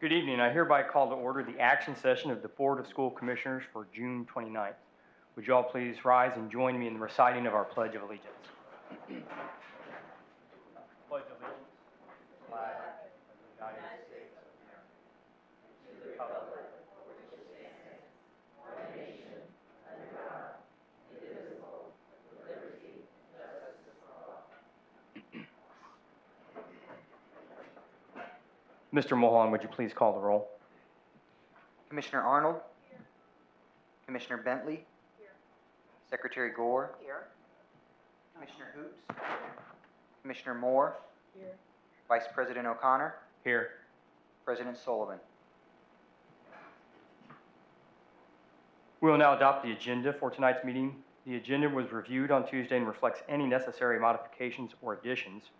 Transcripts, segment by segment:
Good evening. I hereby call to order the action session of the Board of School Commissioners for June 29th. Would you all please rise and join me in the reciting of our Pledge of Allegiance? Pledge of Allegiance, flag of the United States of America, to the republic for which it stands, one nation, under God, indivisible, with liberty and justice for all. Mr. Mulholland, would you please call the roll? Commissioner Arnold? Here. Commissioner Bentley? Here. Secretary Gore? Here. Commissioner Hoops? Here. Commissioner Moore? Here. Vice President O'Connor? Here. President Sullivan. We will now adopt the agenda for tonight's meeting. The agenda was reviewed on Tuesday and reflects any necessary modifications or additions.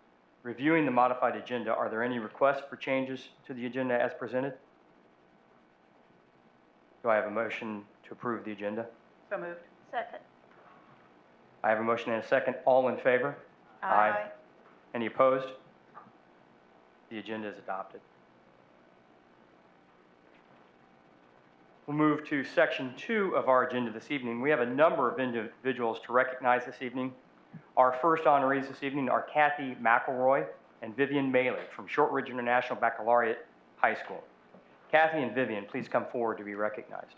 Reviewing the modified agenda, are there any requests for changes to the agenda as presented? Do I have a motion to approve the agenda? So moved. Second. I have a motion and a second. All in favor? Aye. Any opposed? The agenda is adopted. We'll move to section 2 of our agenda this evening. We have a number of individuals to recognize this evening. Our first honorees this evening are Kathy McElroy and Vivian Maley from Shortridge International Baccalaureate High School. Kathy and Vivian, please come forward to be recognized.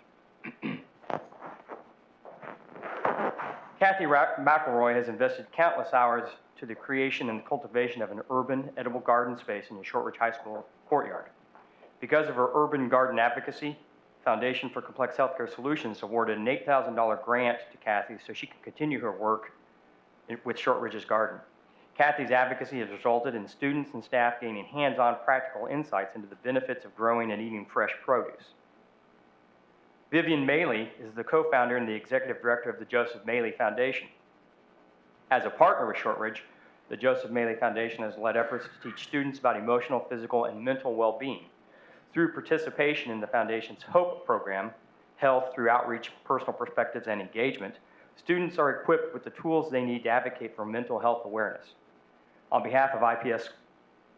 Kathy McElroy has invested countless hours to the creation and cultivation of an urban edible garden space in the Shortridge High School courtyard. Because of her urban garden advocacy, Foundation for Complex Healthcare Solutions awarded an $8,000 grant to Kathy so she can continue her work with Shortridge's garden. Kathy's advocacy has resulted in students and staff gaining hands-on practical insights into the benefits of growing and eating fresh produce. Vivian Maley is the co-founder and the executive director of the Joseph Maley Foundation. As a partner with Shortridge, the Joseph Maley Foundation has led efforts to teach students about emotional, physical, and mental well-being. Through participation in the Foundation's HOPE program, Health Through Outreach, Personal Perspectives, and Engagement, students are equipped with the tools they need to advocate for mental health awareness. On behalf of IPS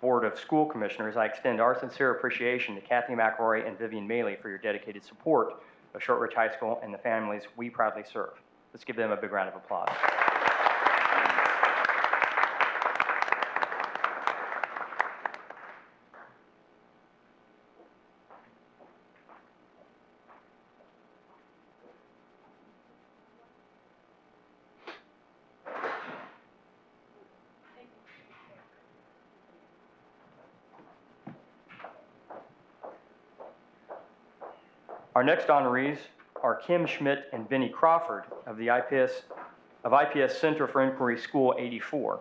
Board of School Commissioners, I extend our sincere appreciation to Kathy McElroy and Vivian Maley for your dedicated support of Shortridge High School and the families we proudly serve. Let's give them a big round of applause. Our next honorees are Kim Schmidt and Benny Crawford of the IPS Center for Inquiry School 84.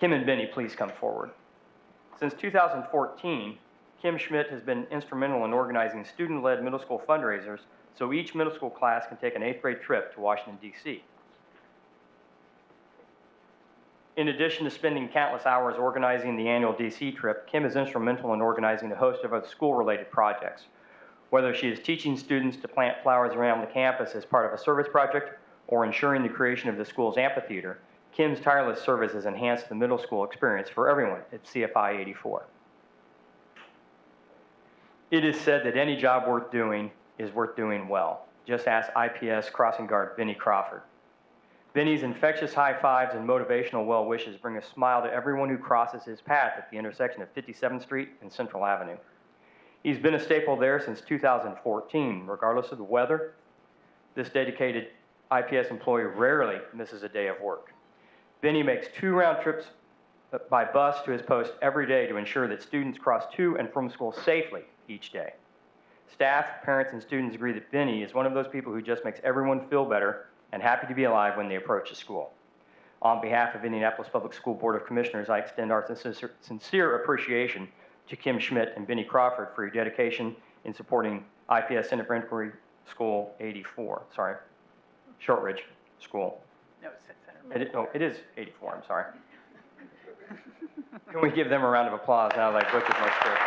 Kim and Benny, please come forward. Since 2014, Kim Schmidt has been instrumental in organizing student-led middle school fundraisers so each middle school class can take an 8th grade trip to Washington, D.C. In addition to spending countless hours organizing the annual D.C. trip, Kim is instrumental in organizing a host of other school-related projects. Whether she is teaching students to plant flowers around the campus as part of a service project or ensuring the creation of the school's amphitheater, Kim's tireless service has enhanced the middle school experience for everyone at CFI 84. It is said that any job worth doing is worth doing well. Just ask IPS crossing guard Benny Crawford. Benny's infectious high fives and motivational well wishes bring a smile to everyone who crosses his path at the intersection of 57th Street and Central Avenue. He's been a staple there since 2014, regardless of the weather. This dedicated IPS employee rarely misses a day of work. Benny makes 2 round trips by bus to his post every day to ensure that students cross to and from school safely each day. Staff, parents, and students agree that Benny is one of those people who just makes everyone feel better and happy to be alive when they approach the school. On behalf of Indianapolis Public School Board of Commissioners, I extend our sincere appreciation to Kim Schmidt and Benny Crawford for your dedication in supporting IPS Center for Inquiry School 84, sorry, Shortridge School. No, it's Center. It is 84, I'm sorry. Can we give them a round of applause now that I butchered my script?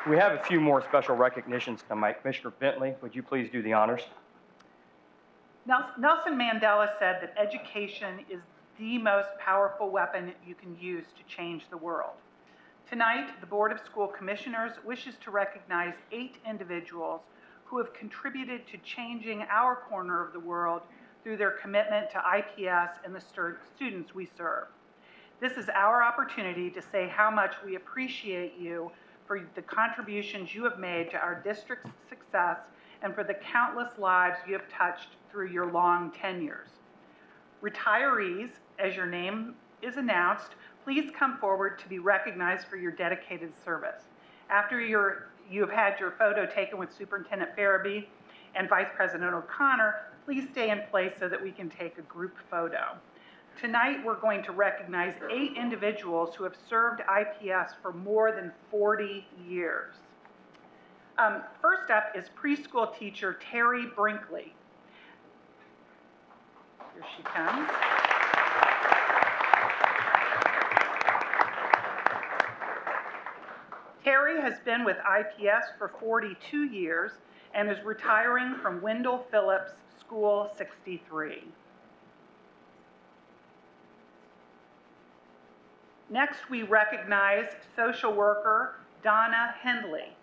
We have a few more special recognitions tonight. Commissioner Bentley, would you please do the honors? Nelson Mandela said that education is the most powerful weapon you can use to change the world. Tonight, the Board of School Commissioners wishes to recognize 8 individuals who have contributed to changing our corner of the world through their commitment to IPS and the students we serve. This is our opportunity to say how much we appreciate you for the contributions you have made to our district's success and for the countless lives you have touched through your long tenures. Retirees, as your name is announced, please come forward to be recognized for your dedicated service. After you have had your photo taken with Superintendent Farabee and Vice President O'Connor, please stay in place so that we can take a group photo. Tonight, we're going to recognize 8 individuals who have served IPS for more than 40 years. First up is preschool teacher Terry Brinkley. Here she comes. Terry has been with IPS for 42 years and is retiring from Wendell Phillips School 63. Next, we recognize social worker Donna Hindley.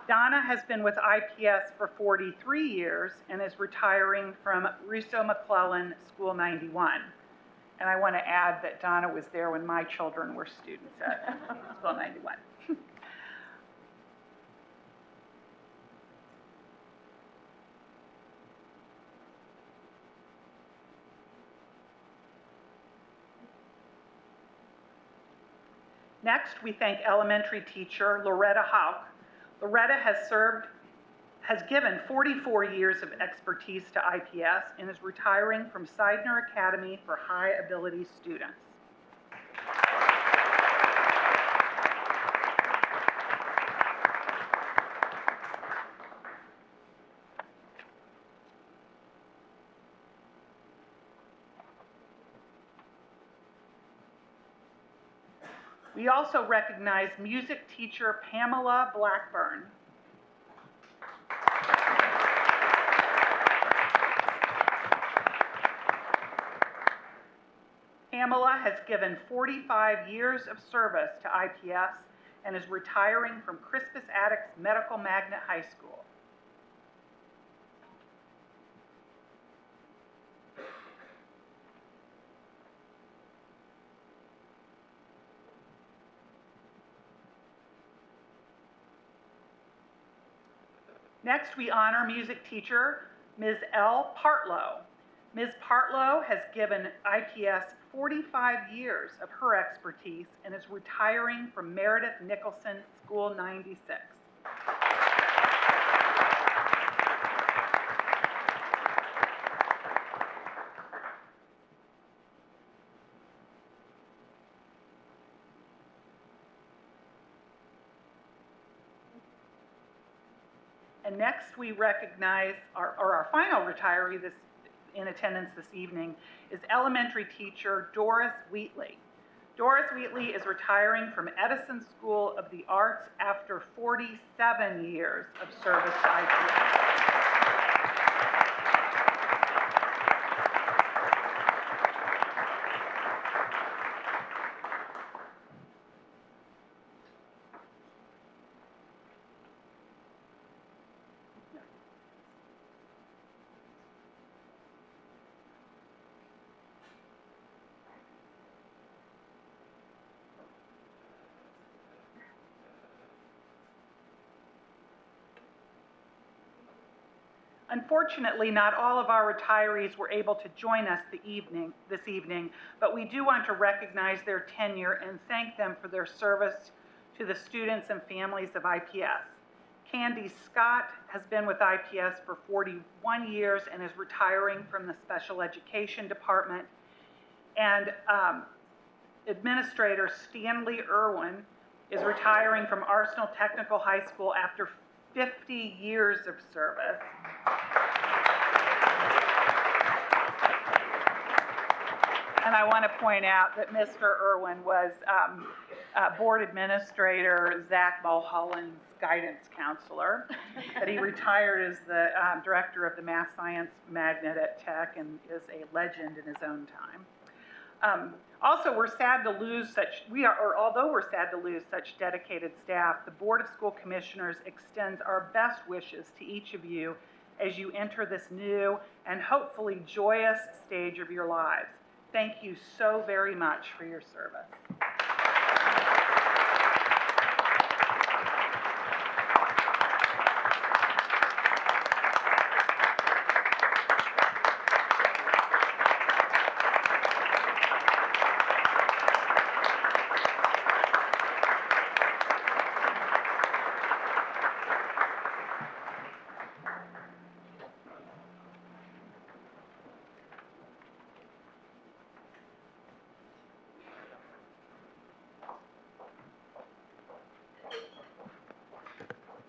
Donna has been with IPS for 43 years and is retiring from Russo McClellan School 91. And I want to add that Donna was there when my children were students at School 91. Next, we thank elementary teacher Loretta Houck. Loretta has given 44 years of expertise to IPS and is retiring from Seidner Academy for High Ability Students. We also recognize music teacher Pamela Blackburn. Pamela has given 45 years of service to IPS and is retiring from Crispus Attucks Medical Magnet High School. Next, we honor music teacher Ms. L. Partlow. Ms. Partlow has given IPS 45 years of her expertise and is retiring from Meredith Nicholson School 96. And next we recognize our final retiree in attendance this evening is elementary teacher Doris Wheatley. Doris Wheatley is retiring from Edison School of the Arts after 47 years of service to IPS. Unfortunately, not all of our retirees were able to join us this evening, but we do want to recognize their tenure and thank them for their service to the students and families of IPS. Candy Scott has been with IPS for 41 years and is retiring from the Special Education Department. And Administrator Stanley Irwin is retiring from Arsenal Technical High School after 50 years of service. And I want to point out that Mr. Irwin was Board Administrator Zach Mulholland's guidance counselor, that he retired as the Director of the Math Science Magnet at Tech and is a legend in his own time. Also, although we're sad to lose such dedicated staff, the Board of School Commissioners extends our best wishes to each of you as you enter this new and hopefully joyous stage of your lives. Thank you so very much for your service.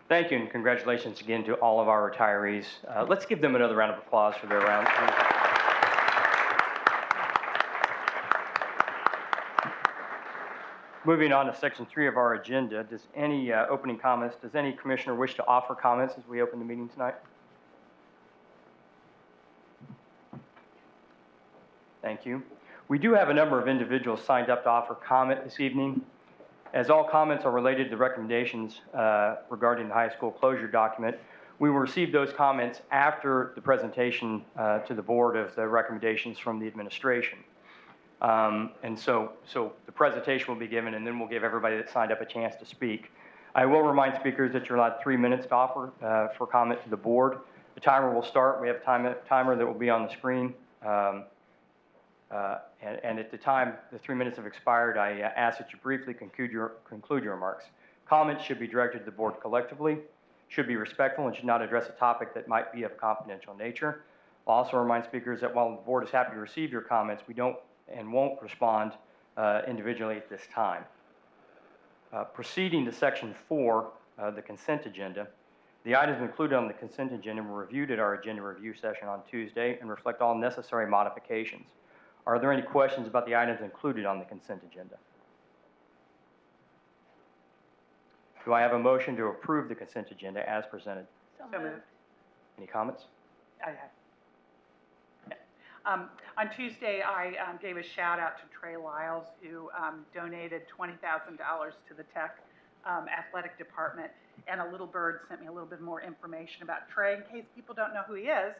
Thank you, and congratulations again to all of our retirees. Let's give them another round of applause for their round. Moving on to section 3 of our agenda, does any opening comments, does any commissioner wish to offer comments as we open the meeting tonight? Thank you. We do have a number of individuals signed up to offer comment this evening. As all comments are related to recommendations regarding the high school closure document, we will receive those comments after the presentation to the board of the recommendations from the administration. And so the presentation will be given, and then we'll give everybody that signed up a chance to speak. I will remind speakers that you're allowed 3 minutes to offer for comment to the board. The timer will start. We have a timer that will be on the screen. And at the time the 3 minutes have expired, I ask that you briefly conclude your remarks. Comments should be directed to the board collectively, should be respectful, and should not address a topic that might be of confidential nature. I'll also remind speakers that while the board is happy to receive your comments, we don't and won't respond individually at this time. Proceeding to section 4, the consent agenda. The items included on the consent agenda were reviewed at our agenda review session on Tuesday and reflect all necessary modifications. Are there any questions about the items included on the consent agenda? Do I have a motion to approve the consent agenda as presented? So moved. Any comments? I have. On Tuesday, I gave a shout out to Trey Lyles, who donated $20,000 to the Tech athletic department, and a little bird sent me a little bit more information about Trey in case people don't know who he is.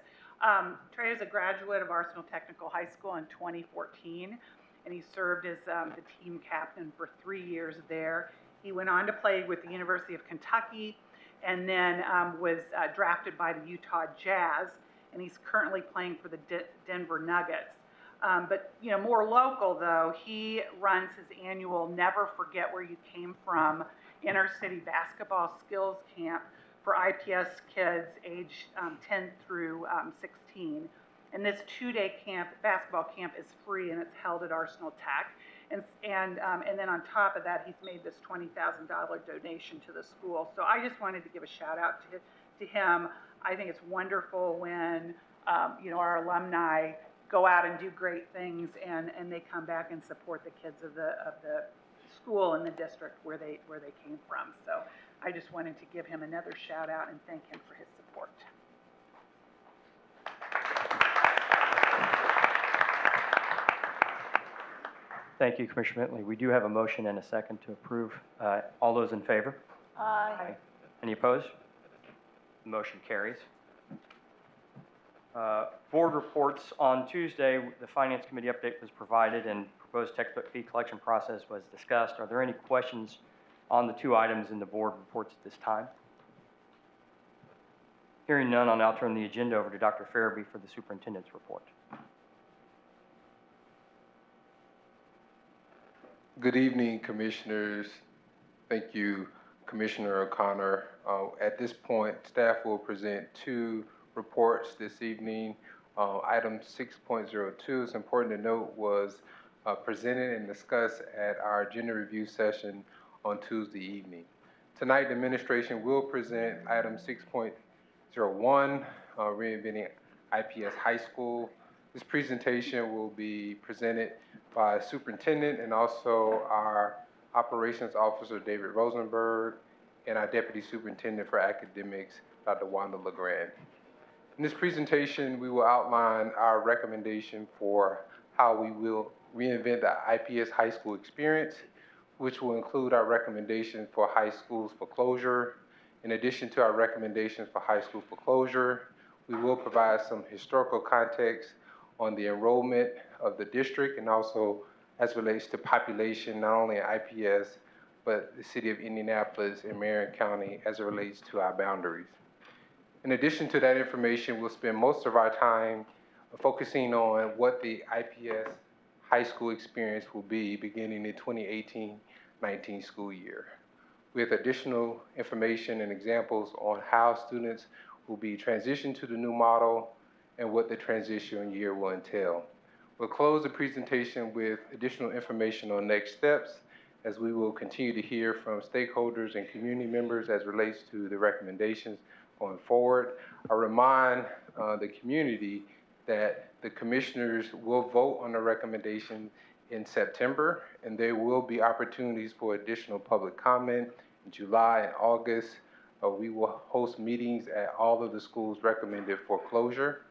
Trey is a graduate of Arsenal Technical High School in 2014, and he served as the team captain for 3 years there. He went on to play with the University of Kentucky, and then was drafted by the Utah Jazz, and he's currently playing for the Denver Nuggets. But you know, more local though, he runs his annual Never Forget Where You Came From inner-city basketball skills camp for IPS kids aged 10 through 16. And this 2-day basketball camp is free, and it's held at Arsenal Tech. And then on top of that, he's made this $20,000 donation to the school. So I just wanted to give a shout out to him. I think it's wonderful when you know, our alumni go out and do great things, and they come back and support the kids of the school and the district where they came from. So I just wanted to give him another shout out and thank him for his support. Thank you, Commissioner Bentley. We do have a motion and a second to approve. All those in favor? Aye. Any opposed? The motion carries. Board reports. On Tuesday, the Finance Committee update was provided and proposed textbook fee collection process was discussed. Are there any questions on the 2 items in the board reports at this time? Hearing none, I'll now turn the agenda over to Dr. Farabee for the superintendent's report. Good evening, commissioners. Thank you, Commissioner O'Connor. At this point, staff will present 2 reports this evening. Item 6.02, it's important to note, was presented and discussed at our agenda review session on Tuesday evening. Tonight, the administration will present item 6.01, reinventing IPS High School. This presentation will be presented by Superintendent and also our Operations Officer, David Rosenberg, and our Deputy Superintendent for Academics, Dr. Wanda LeGrand. In this presentation, we will outline our recommendation for how we will reinvent the IPS high school experience, which will include our recommendation for high schools for closure. In addition to our recommendations for high school for closure, we will provide some historical context on the enrollment of the district and also as relates to population, not only in IPS, but the city of Indianapolis and Marion County as it relates to our boundaries. In addition to that information, we'll spend most of our time focusing on what the IPS high school experience will be beginning the 2018-19 school year, with additional information and examples on how students will be transitioned to the new model and what the transition year will entail. We'll close the presentation with additional information on next steps as we will continue to hear from stakeholders and community members as it relates to the recommendations going forward. I remind the community that the commissioners will vote on the recommendation in September, and there will be opportunities for additional public comment in July and August. We will host meetings at all of the schools recommended for closure.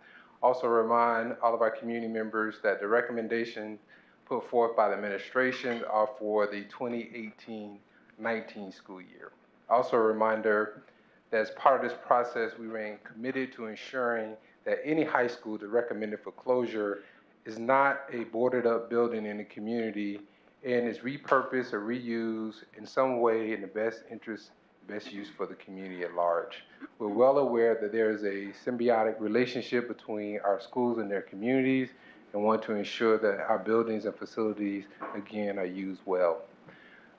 Also remind all of our community members that the recommendations put forth by the administration are for the 2018-19 school year. Also a reminder that as part of this process, we remain committed to ensuring that any high school that's recommended for closure is not a boarded up building in the community and is repurposed or reused in some way in the best interest, best use for the community at large. We're well aware that there is a symbiotic relationship between our schools and their communities and want to ensure that our buildings and facilities, again, are used well.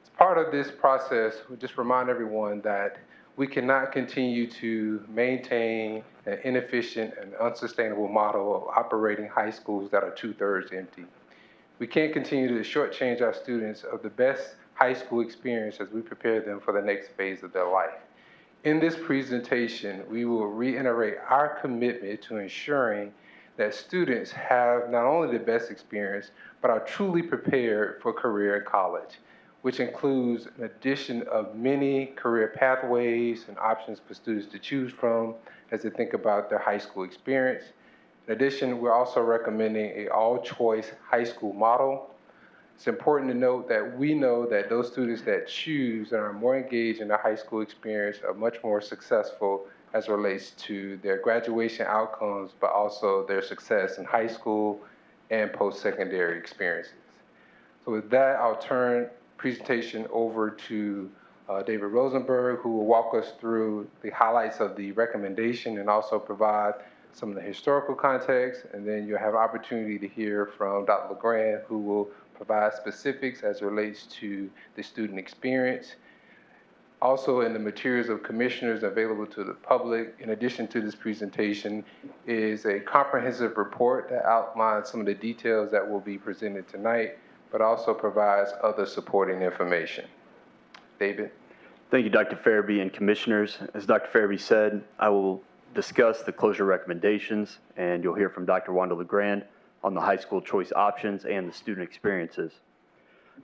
As part of this process, we just remind everyone that we cannot continue to maintain an inefficient and unsustainable model of operating high schools that are 2/3 empty. We can't continue to shortchange our students of the best high school experience as we prepare them for the next phase of their life. In this presentation, we will reiterate our commitment to ensuring that students have not only the best experience, but are truly prepared for career in college, which includes an addition of many career pathways and options for students to choose from as they think about their high school experience. In addition, we're also recommending an all-choice high school model. It's important to note that we know that those students that choose and are more engaged in their high school experience are much more successful as it relates to their graduation outcomes, but also their success in high school and post-secondary experiences. So with that, I'll turn presentation over to David Rosenberg, who will walk us through the highlights of the recommendation and also provide some of the historical context. And then you'll have opportunity to hear from Dr. LeGrand, who will provide specifics as it relates to the student experience. Also in the materials of commissioners available to the public, in addition to this presentation, is a comprehensive report that outlines some of the details that will be presented tonight, but also provides other supporting information. David. Thank you, Dr. Farabee and commissioners. As Dr. Farabee said, I will discuss the closure recommendations, and you'll hear from Dr. Wanda LeGrand on the high school choice options and the student experiences.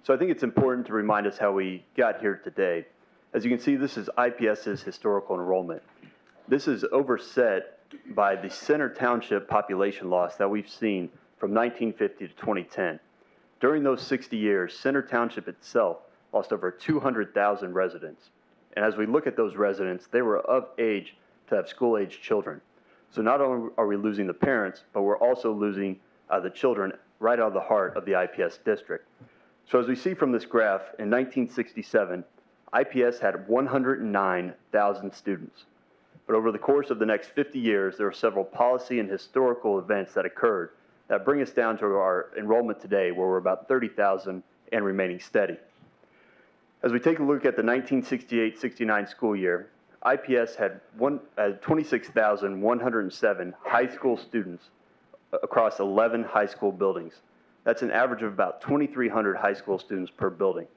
So I think it's important to remind us how we got here today. As you can see, this is IPS's historical enrollment. This is overset by the Center Township population loss that we've seen from 1950 to 2010. During those 60 years, Center Township itself lost over 200,000 residents. And as we look at those residents, they were of age to have school-age children. So not only are we losing the parents, but we're also losing the children right out of the heart of the IPS district. So as we see from this graph, in 1967, IPS had 109,000 students. But over the course of the next 50 years, there were several policy and historical events that occurred that bring us down to our enrollment today, where we're about 30,000 and remaining steady. As we take a look at the 1968-69 school year, IPS had 26,107 high school students across 11 high school buildings. That's an average of about 2,300 high school students per building.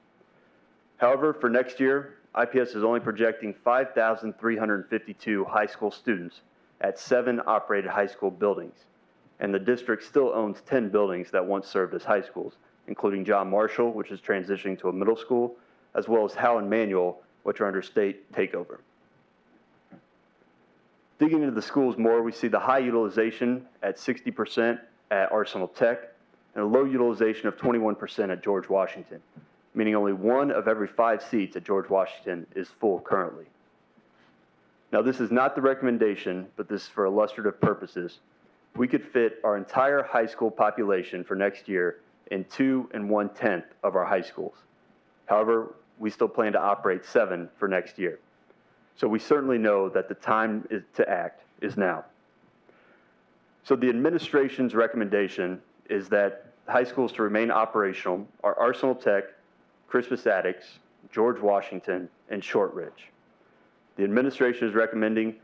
However, for next year, IPS is only projecting 5,352 high school students at 7 operated high school buildings. and the district still owns 10 buildings that once served as high schools, including John Marshall, which is transitioning to a middle school, as well as Howe and Manual, which are under state takeover. Digging into the schools more, we see the high utilization at 60% at Arsenal Tech and a low utilization of 21% at George Washington, meaning only 1 of every 5 seats at George Washington is full currently. Now, this is not the recommendation, but this is for illustrative purposes. We could fit our entire high school population for next year in 2 1/10 of our high schools. However, we still plan to operate 7 for next year. So we certainly know that the time to act is now. So the administration's recommendation is that high schools to remain operational are Arsenal Tech, Crispus Attucks, George Washington, and Shortridge. The administration is recommending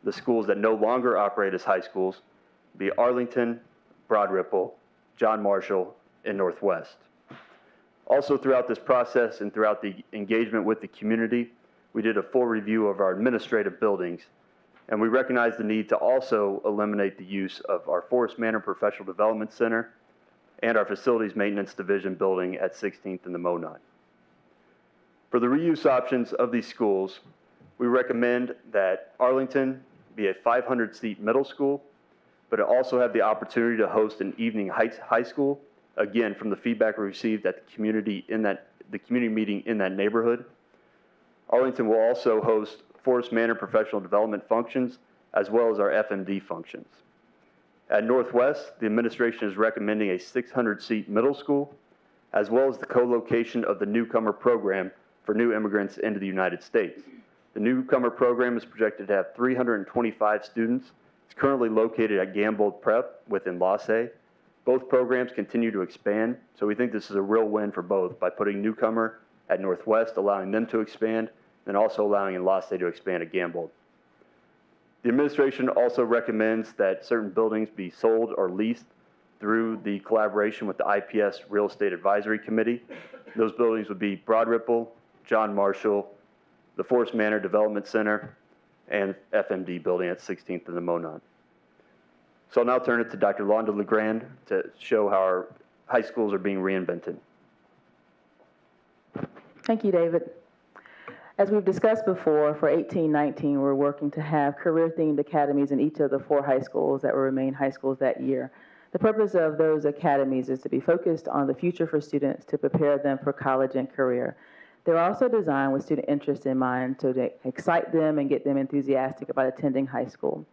the schools that no longer operate as high schools be Arlington, Broad Ripple, John Marshall, and Northwest. Also throughout this process and throughout the engagement with the community, we did a full review of our administrative buildings, and we recognize the need to also eliminate the use of our Forest Manor Professional Development Center and our Facilities Maintenance Division building at 16th and the Monot. For the reuse options of these schools, we recommend that Arlington be a 500-seat middle school, but it also have the opportunity to host an evening high school, again, from the feedback we received at the community meeting in that neighborhood. Arlington will also host Forest Manor professional development functions, as well as our FMD functions. At Northwest, the administration is recommending a 600-seat middle school, as well as the co-location of the newcomer program for new immigrants into the United States. The newcomer program is projected to have 325 students. It's currently located at Gambold Prep within LaSalle. Both programs continue to expand, so we think this is a real win for both by putting newcomer at Northwest, allowing them to expand, and also allowing in LaSalle to expand at Gambold. The administration also recommends that certain buildings be sold or leased through the collaboration with the IPS Real Estate Advisory Committee. Those buildings would be Broad Ripple, John Marshall, the Forest Manor Development Center, and FMD building at 16th and the Monot. So I'll now turn it to Dr. Londa LeGrand to show how our high schools are being reinvented. Thank you, David. As we've discussed before, for 18-19, we're working to have career-themed academies in each of the 4 high schools that will remain high schools that year. The purpose of those academies is to be focused on the future for students to prepare them for college and career. They're also designed with student interest in mind to excite them and get them enthusiastic about attending high school.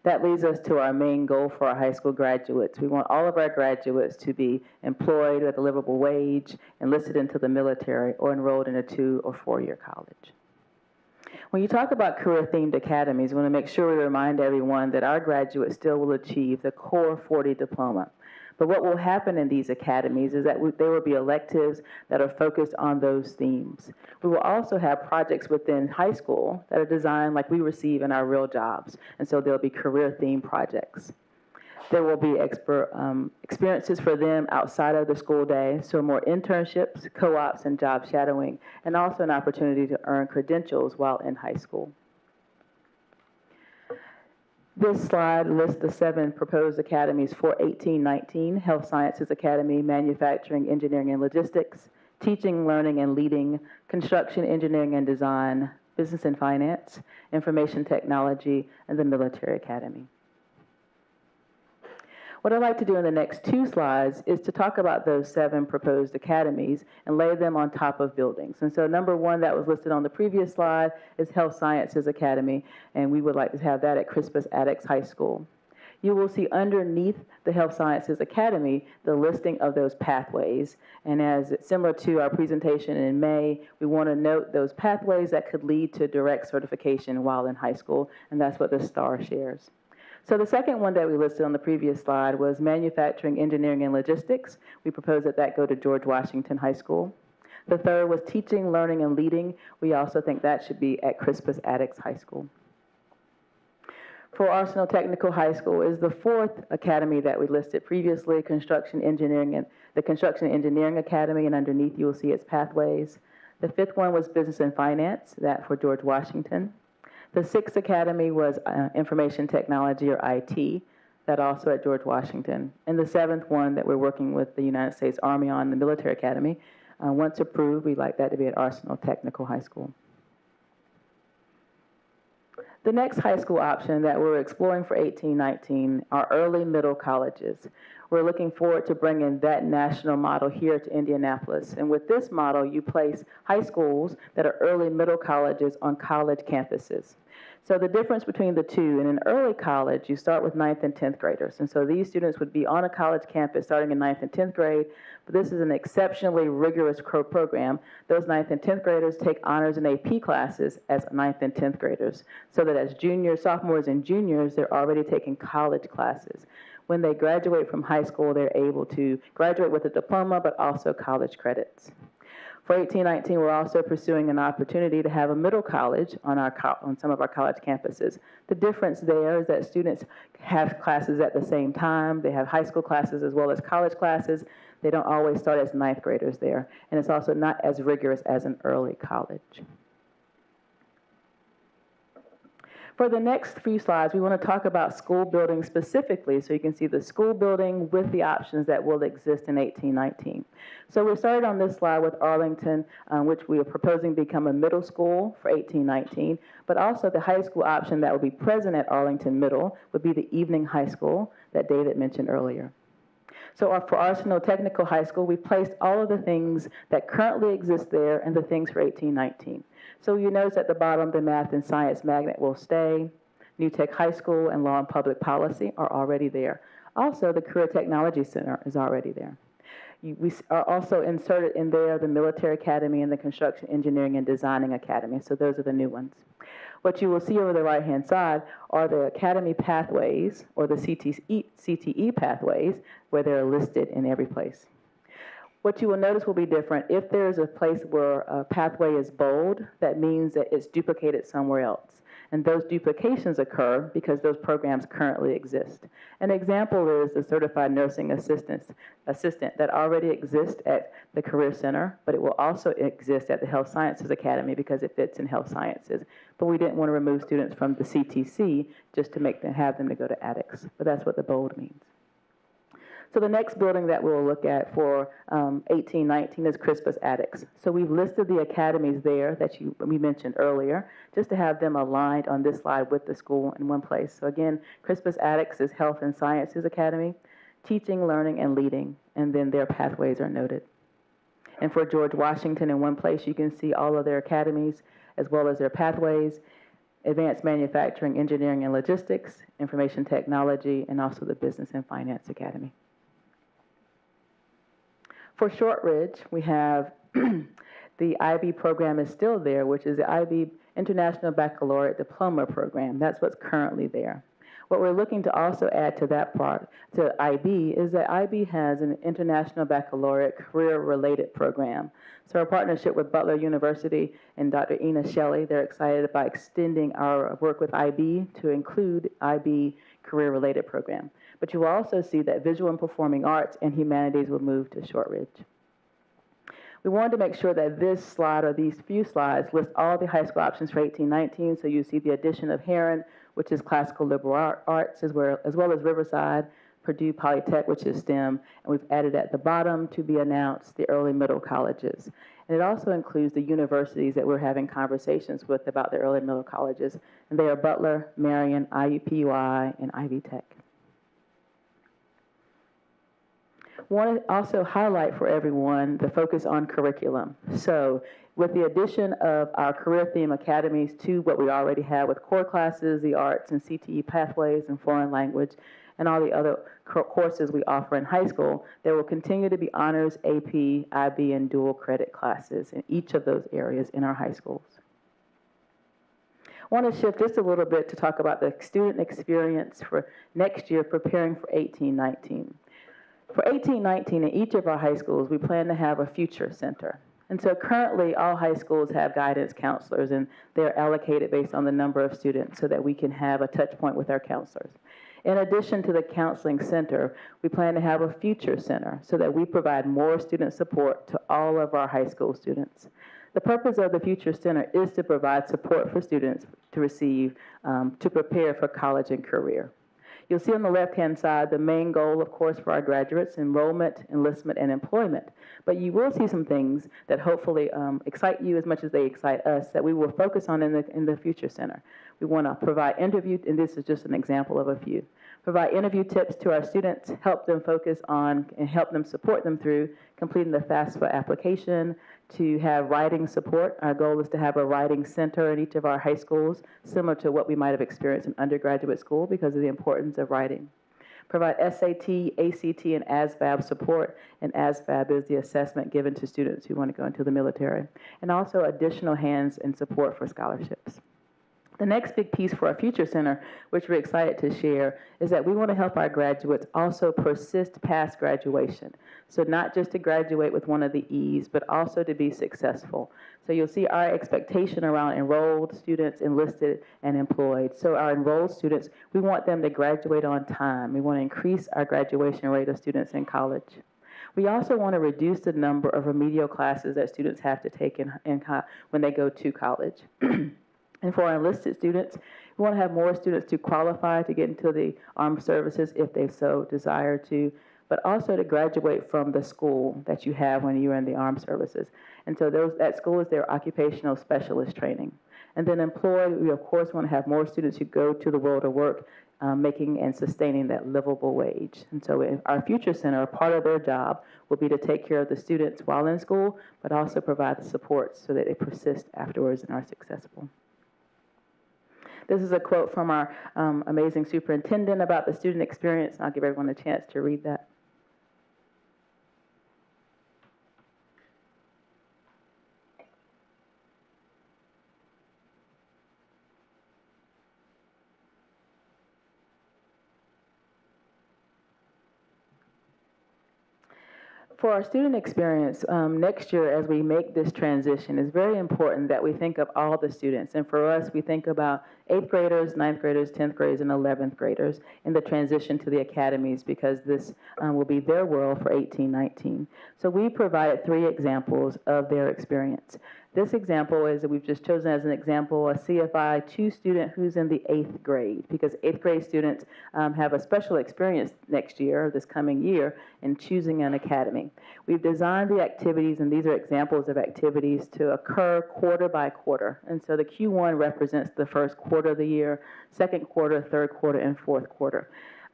That leads us to our main goal for our high school graduates. We want all of our graduates to be employed at a livable wage, enlisted into the military, or enrolled in a 2- or 4-year college. When you talk about career-themed academies, we want to make sure we remind everyone that our graduates still will achieve the core 40 diploma. But what will happen in these academies is that there will be electives that are focused on those themes. We will also have projects within high school that are designed like we receive in our real jobs, and so there'll be career-themed projects. There will be experiences for them outside of the school day, so more internships, co-ops, and job shadowing, and also an opportunity to earn credentials while in high school. This slide lists the 7 proposed academies for 18-19: Health Sciences Academy, Manufacturing, Engineering, and Logistics, Teaching, Learning, and Leading, Construction, Engineering, and Design, Business and Finance, Information Technology, and the Military Academy. What I'd like to do in the next 2 slides is to talk about those 7 proposed academies and lay them on top of buildings. And so number 1 that was listed on the previous slide is Health Sciences Academy, and we would like to have that at Crispus Attucks High School. You will see underneath the Health Sciences Academy the listing of those pathways. And as similar to our presentation in May, we want to note those pathways that could lead to direct certification while in high school, and that's what the star shares. So the second one that we listed on the previous slide was Manufacturing, Engineering, and Logistics. We propose that that go to George Washington High School. The third was Teaching, Learning, and Leading. We also think that should be at Crispus Attucks High School. For Arsenal Technical High School is the 4th academy that we listed previously, Construction Engineering, and the Construction Engineering Academy, and underneath you will see its pathways. The 5th one was Business and Finance, that for George Washington. The 6th academy was Information Technology, or IT. that also at George Washington. And the 7th one that we're working with the United States Army on, the Military Academy. Once approved, we'd like that to be at Arsenal Technical High School. The next high school option that we're exploring for 18-19 are early middle colleges. We're looking forward to bringing that national model here to Indianapolis. And with this model, you place high schools that are early middle colleges on college campuses. So the difference between the two, in an early college, you start with 9th and 10th graders. And so these students would be on a college campus starting in 9th and 10th grade, but this is an exceptionally rigorous program. Those 9th and 10th graders take honors and AP classes as 9th and 10th graders, so that as juniors, sophomores, and juniors, they're already taking college classes. When they graduate from high school, they're able to graduate with a diploma, but also college credits. For 18-19, we're also pursuing an opportunity to have a middle college on some of our college campuses. The difference there is that students have classes at the same time. They have high school classes as well as college classes. They don't always start as 9th graders there. And it's also not as rigorous as an early college. For the next few slides, we want to talk about school building specifically, so you can see the school building with the options that will exist in 18-19. So we started on this slide with Arlington, which we are proposing to become a middle school for 18-19, but also the high school option that will be present at Arlington Middle would be the evening high school that David mentioned earlier. So for Arsenal Technical High School, we placed all of the things that currently exist there and the things for 18-19. So you notice at the bottom, the math and science magnet will stay. New Tech High School and Law and Public Policy are already there. Also, the Career Technology Center is already there. We are also inserted in there the Military Academy and the Construction Engineering and Designing Academy. So those are the new ones. What you will see over the right-hand side are the academy pathways, or the CTE pathways, where they're listed in every place. What you will notice will be different. If there's a place where a pathway is bold, that means that it's duplicated somewhere else. And those duplications occur because those programs currently exist. An example is the Certified Nursing Assistant that already exists at the Career Center, but it will also exist at the Health Sciences Academy because it fits in health sciences. But we didn't want to remove students from the CTC just to have them to go to ADDIX. But that's what the bold means. So the next building that we'll look at for 18-19 is Crispus Attucks. So we've listed the academies there that we mentioned earlier, just to have them aligned on this slide with the school in one place. So again, Crispus Attucks is Health and Sciences Academy, Teaching, Learning, and Leading, and then their pathways are noted. And for George Washington, in one place, you can see all of their academies, as well as their pathways, Advanced Manufacturing, Engineering, and Logistics, Information Technology, and also the Business and Finance Academy. For Shortridge, we have the IB program is still there, which is the IB International Baccalaureate Diploma Program. That's what's currently there. What we're looking to also add to that part, to IB, is that IB has an International Baccalaureate Career-Related Program. So our partnership with Butler University and Dr. Ina Shelley, they're excited about extending our work with IB to include IB Career-Related Program. But you will also see that visual and performing arts and humanities will move to Shortridge. We wanted to make sure that this slide, or these few slides, list all the high school options for 18-19. So you see the addition of Heron, which is classical liberal arts, as well as Riverside, Purdue Polytech, which is STEM, and we've added at the bottom to be announced the early middle colleges. And it also includes the universities that we're having conversations with about the early middle colleges, and they are Butler, Marion, IUPUI, and Ivy Tech. I want to also highlight for everyone the focus on curriculum. So with the addition of our career theme academies to what we already have with core classes, the arts and CTE pathways and foreign language, and all the other courses we offer in high school, there will continue to be honors, AP, IB, and dual credit classes in each of those areas in our high schools. I want to shift just a little bit to talk about the student experience for next year, preparing for 18-19. For 18-19, in each of our high schools, we plan to have a future center. And so currently, all high schools have guidance counselors, and they're allocated based on the number of students so that we can have a touch point with our counselors. In addition to the counseling center, we plan to have a future center so that we provide more student support to all of our high school students. The purpose of the Future Center is to provide support for students to receive, to prepare for college and career. You'll see on the left-hand side the main goal, of course, for our graduates: enrollment, enlistment, and employment. But you will see some things that hopefully excite you as much as they excite us that we will focus on in the Future Center. We want to provide interview, and this is just an example of a few. Provide interview tips to our students, help them focus on and help them support them through completing the FAFSA application, to have writing support. Our goal is to have a writing center in each of our high schools, similar to what we might have experienced in undergraduate school because of the importance of writing. Provide SAT, ACT, and ASVAB support, and ASVAB is the assessment given to students who want to go into the military, and also additional hands and support for scholarships. The next big piece for our Future Center, which we're excited to share, is that we want to help our graduates also persist past graduation. So not just to graduate with one of the E's, but also to be successful. So you'll see our expectation around enrolled students, enlisted, and employed. So our enrolled students, we want them to graduate on time. We want to increase our graduation rate of students in college. We also want to reduce the number of remedial classes that students have to take when they go to college. And for our enlisted students, we want to have more students to qualify to get into the armed services if they so desire to, but also to graduate from the school that you have when you're in the armed services. And so that school is their occupational specialist training. And then employed, we of course want to have more students who go to the world of work, making and sustaining that livable wage. And so in our Future Center, a part of their job will be to take care of the students while in school, but also provide the support so that they persist afterwards and are successful. This is a quote from our amazing superintendent about the student experience, and I'll give everyone a chance to read that. For our student experience, next year as we make this transition, it's very important that we think of all the students. And for us, we think about 8th graders, 9th graders, 10th graders, and 11th graders in the transition to the academies because this will be their world for 18-19. So we provided 3 examples of their experience. This example is that we've just chosen as an example a CFI 2 student who's in the 8th grade because 8th grade students have a special experience next year, this coming year, in choosing an academy. We've designed the activities, and these are examples of activities to occur quarter by quarter. And so the Q1 represents the first quarter of the year, second quarter, third quarter, and fourth quarter.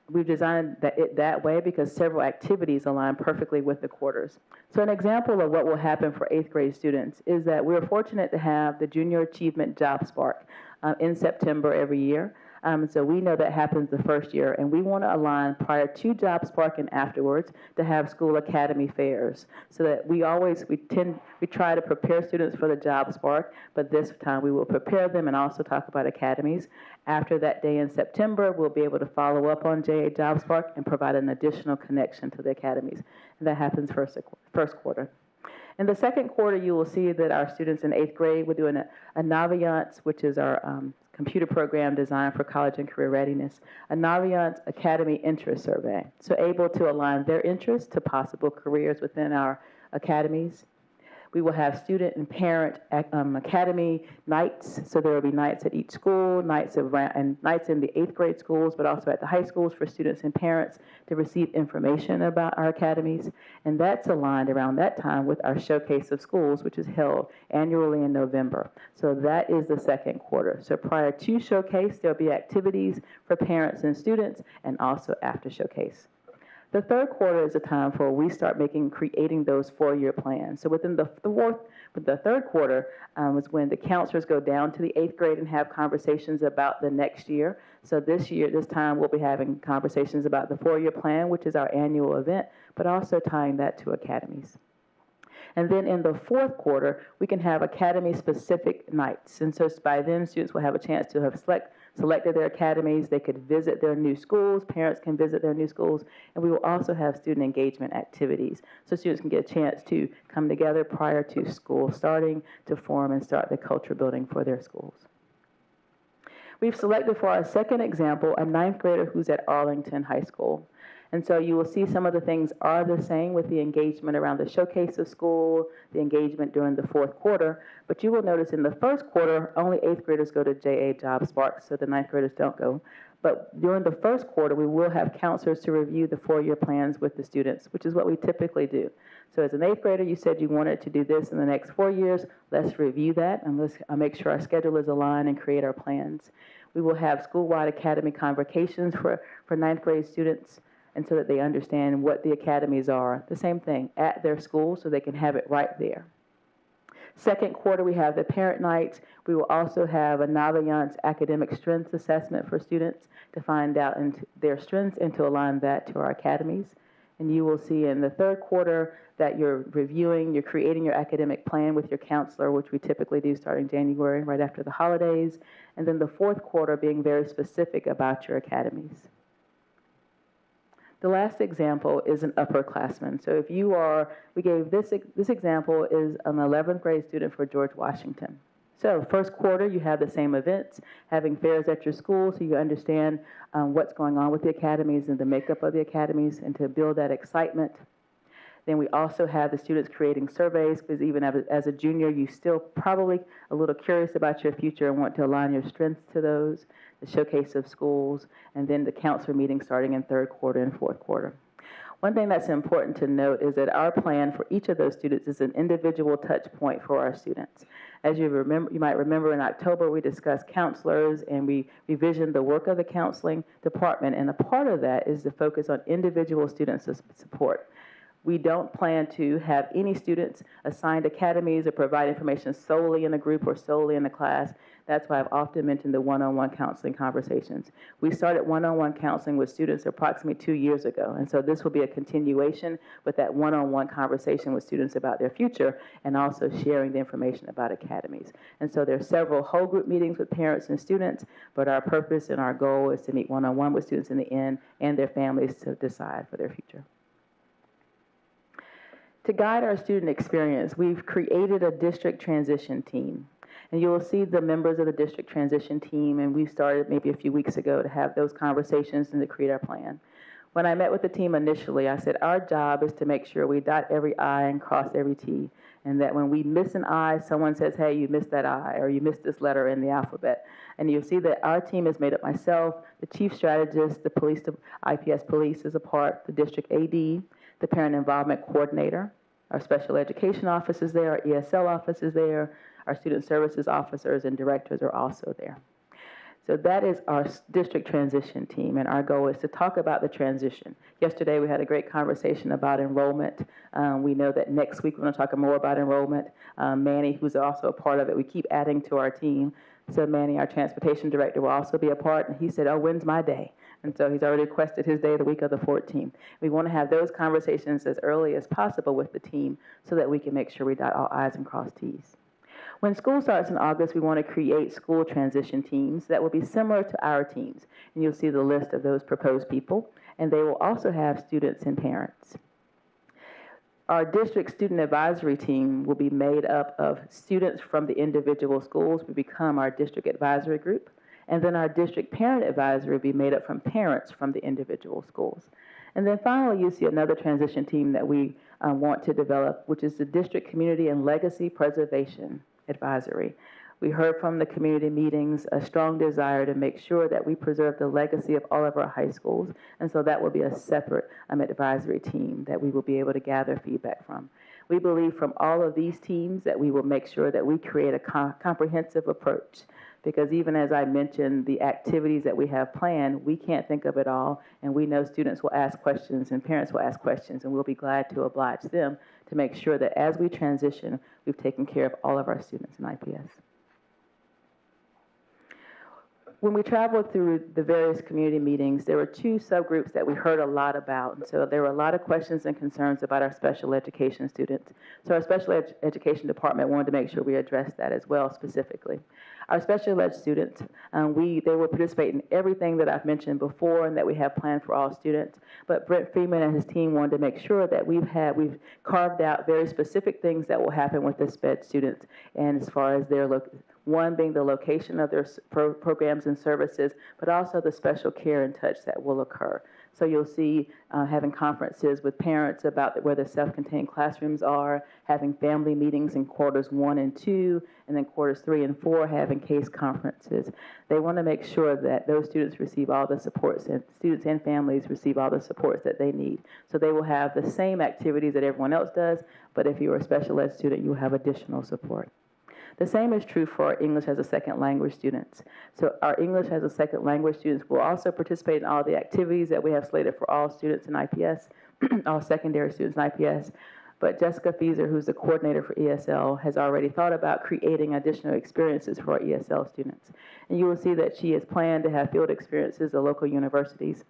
We've designed it that way because several activities align perfectly with the quarters. So an example of what will happen for 8th grade students is that we're fortunate to have the Junior Achievement Job Spark in September every year. So we know that happens the first year, and we want to align prior to Job Spark and afterwards to have school academy fairs so that we try to prepare students for the Job Spark, but this time we will prepare them and also talk about academies. After that day in September, we'll be able to follow up on JA Job Spark and provide an additional connection to the academies. And that happens first quarter. In the second quarter, you will see that our students in 8th grade will do a Naviance, which is our computer program designed for college and career readiness, a Naviance Academy Interest Survey. So able to align their interests to possible careers within our academies. We will have student and parent academy nights. So there will be nights at each school, nights in the 8th grade schools, but also at the high schools for students and parents to receive information about our academies. And that's aligned around that time with our Showcase of Schools, which is held annually in November. So that is the second quarter. So prior to Showcase, there'll be activities for parents and students, and also after Showcase. The third quarter is a time for we start creating those 4-year plans. So within the third quarter is when the counselors go down to the 8th grade and have conversations about the next year. So this time we'll be having conversations about the 4-year plan, which is our annual event, but also tying that to academies. And then in the fourth quarter, we can have academy-specific nights. And so by then, students will have a chance to have selected their academies. They could visit their new schools. Parents can visit their new schools. And we will also have student engagement activities. So students can get a chance to come together prior to school starting to form and start the culture building for their schools. We've selected for our second example a 9th grader who's at Arlington High School. And so you will see some of the things are the same with the engagement around the Showcase of School, the engagement during the fourth quarter. But you will notice in the first quarter, only 8th graders go to JA Job Spark, so the 9th graders don't go. But during the first quarter, we will have counselors to review the 4-year plans with the students, which is what we typically do. So as an 8th grader, you said you wanted to do this in the next 4 years. Let's review that, and let's make sure our schedule is aligned and create our plans. We will have school-wide academy convocations for 9th grade students, and so that they understand what the academies are. The same thing at their school, so they can have it right there. Second quarter, we have the parent nights. We will also have a Navayance academic strengths assessment for students to find out their strengths and to align that to our academies. And you will see in the third quarter that you're creating your academic plan with your counselor, which we typically do starting January, right after the holidays. And then the fourth quarter being very specific about your academies. The last example is an upperclassman. So if you are, we gave this example is an 11th grade student for George Washington. So first quarter, you have the same events, having fairs at your school so you understand what's going on with the academies and the makeup of the academies and to build that excitement. Then we also have the students creating surveys because even as a junior, you still probably a little curious about your future and want to align your strengths to those, the showcase of schools, and then the counselor meeting starting in third quarter and fourth quarter. One thing that's important to note is that our plan for each of those students is an individual touch point for our students. As you might remember in October, we discussed counselors and we revisioned the work of the counseling department, and a part of that is to focus on individual student support. We don't plan to have any students assigned academies or provide information solely in a group or solely in a class. That's why I've often mentioned the one-on-one counseling conversations. We started one-on-one counseling with students approximately 2 years ago, and so this will be a continuation with that one-on-one conversation with students about their future and also sharing the information about academies. And so there are several whole group meetings with parents and students, but our purpose and our goal is to meet one-on-one with students in the end and their families to decide for their future. To guide our student experience, we've created a district transition team. And you will see the members of the district transition team, and we started maybe a few weeks ago to have those conversations and to create our plan. When I met with the team initially, I said our job is to make sure we dot every I and cross every T, and that when we miss an I, someone says, hey, you missed that I, or you missed this letter in the alphabet. And you'll see that our team is made up myself, the chief strategist, the police, IPS police is a part, the district AD, the parent involvement coordinator, our special education office is there, our ESL office is there, our student services officers and directors are also there. So that is our district transition team, and our goal is to talk about the transition. Yesterday we had a great conversation about enrollment. We know that next week we're going to talk more about enrollment. Manny, who's also a part of it, we keep adding to our team. So Manny, our transportation director, will also be a part, and he said, oh, when's my day? And so he's already requested his day the week of the 14th. We want to have those conversations as early as possible with the team so that we can make sure we dot all I's and cross T's. When school starts in August, we want to create school transition teams that will be similar to our teams. And you'll see the list of those proposed people, and they will also have students and parents. Our district student advisory team will be made up of students from the individual schools who become our district advisory group. And then our district parent advisory will be made up from parents from the individual schools. And then finally, you see another transition team that we want to develop, which is the district community and legacy preservation advisory. We heard from the community meetings a strong desire to make sure that we preserve the legacy of all of our high schools. And so that will be a separate advisory team that we will be able to gather feedback from. We believe from all of these teams that we will make sure that we create a comprehensive approach. Because even as I mentioned, the activities that we have planned, we can't think of it all, and we know students will ask questions and parents will ask questions, and we'll be glad to oblige them to make sure that as we transition, we've taken care of all of our students in IPS. When we traveled through the various community meetings, there were two subgroups that we heard a lot about. And so there were a lot of questions and concerns about our special education students. So our special education department wanted to make sure we addressed that as well specifically. Our special ed students, they will participate in everything that I've mentioned before and that we have planned for all students. But Brent Freeman and his team wanted to make sure that we've carved out very specific things that will happen with the SPED students, and as far as their one being the location of their programs and services, but also the special care and touch that will occur. So you'll see having conferences with parents about where the self-contained classrooms are, having family meetings in quarters 1 and 2, and then quarters 3 and 4 having case conferences. They want to make sure that those students receive all the supports, and students and families receive all the supports that they need. So they will have the same activities that everyone else does, but if you're a special ed student, you will have additional support. The same is true for our English as a second language students. So our English as a second language students will also participate in all the activities that we have slated for all students in IPS, all secondary students in IPS. But Jessica Fieser, who's the coordinator for ESL, has already thought about creating additional experiences for our ESL students. And you will see that she has planned to have field experiences at local universities.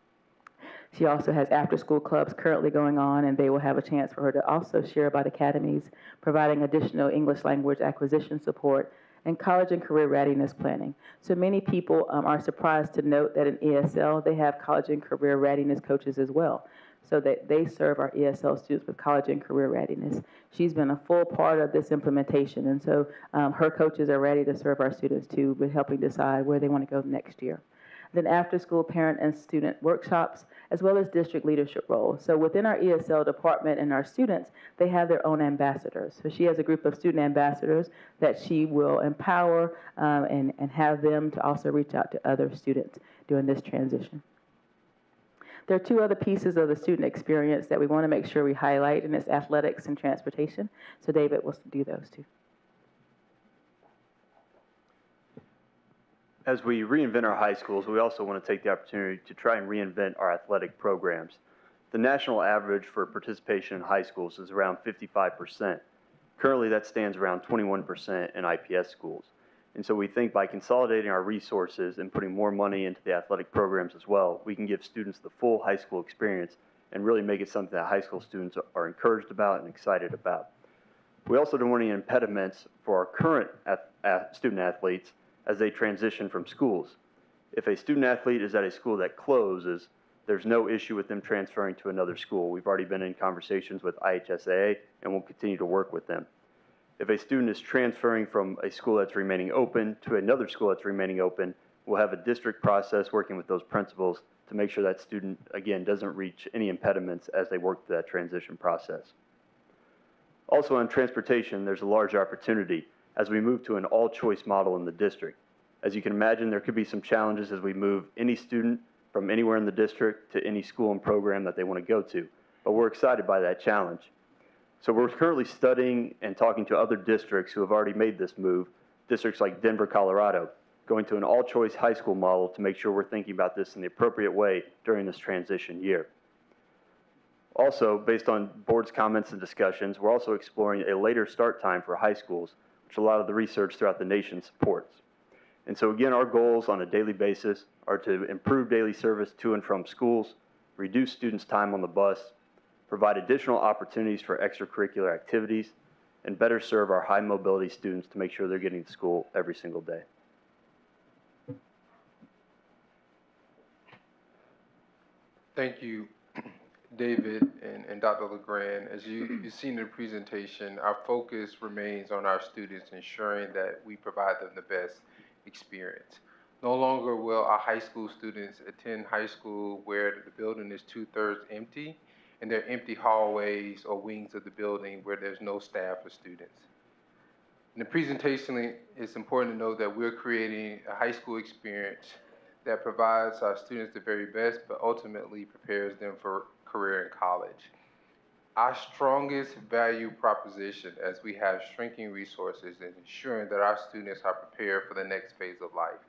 She also has after-school clubs currently going on, and they will have a chance for her to also share about academies, providing additional English language acquisition support, and college and career readiness planning. So many people are surprised to note that in ESL, they have college and career readiness coaches as well, so that they serve our ESL students with college and career readiness. She's been a full part of this implementation, and so her coaches are ready to serve our students too, with helping decide where they want to go next year. Then after-school parent and student workshops, as well as district leadership roles. So within our ESL department and our students, they have their own ambassadors. So she has a group of student ambassadors that she will empower and have them to also reach out to other students during this transition. There are two other pieces of the student experience that we want to make sure we highlight, and it's athletics and transportation. So David will do those two. As we reinvent our high schools, we also want to take the opportunity to try and reinvent our athletic programs. The national average for participation in high schools is around 55%. Currently, that stands around 21% in IPS schools. And so we think by consolidating our resources and putting more money into the athletic programs as well, we can give students the full high school experience and really make it something that high school students are encouraged about and excited about. We also don't want any impediments for our current student athletes as they transition from schools. If a student athlete is at a school that closes, there's no issue with them transferring to another school. We've already been in conversations with IHSAA and we'll continue to work with them. If a student is transferring from a school that's remaining open to another school that's remaining open, we'll have a district process working with those principals to make sure that student, again, doesn't reach any impediments as they work through that transition process. Also on transportation, there's a large opportunity as we move to an all-choice model in the district. As you can imagine, there could be some challenges as we move any student from anywhere in the district to any school and program that they want to go to, but we're excited by that challenge. So we're currently studying and talking to other districts who have already made this move, districts like Denver, Colorado, going to an all-choice high school model to make sure we're thinking about this in the appropriate way during this transition year. Also, based on board's comments and discussions, we're also exploring a later start time for high schools, which a lot of the research throughout the nation supports. And so again, our goals on a daily basis are to improve daily service to and from schools, reduce students' time on the bus, provide additional opportunities for extracurricular activities, and better serve our high mobility students to make sure they're getting to school every single day. Thank you, David and Dr. LeGrand. As you've seen in the presentation, our focus remains on our students, ensuring that we provide them the best experience. No longer will our high school students attend high school where the building is 2/3 empty, and there are empty hallways or wings of the building where there's no staff or students. In the presentation, it's important to know that we're creating a high school experience that provides our students the very best, but ultimately prepares them for career in college. Our strongest value proposition as we have shrinking resources is ensuring that our students are prepared for the next phase of life,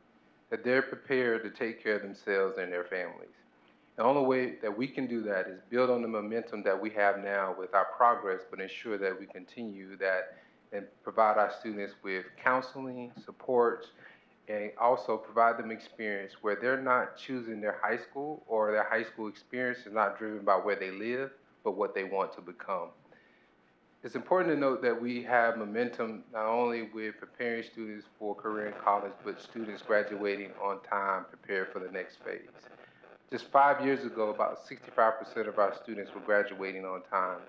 that they're prepared to take care of themselves and their families. The only way that we can do that is build on the momentum that we have now with our progress, but ensure that we continue that and provide our students with counseling, support, and also provide them experience where they're not choosing their high school, or their high school experience is not driven by where they live, but what they want to become. It's important to note that we have momentum not only with preparing students for career in college, but students graduating on time, prepared for the next phase. Just 5 years ago, about 65% of our students were graduating on time.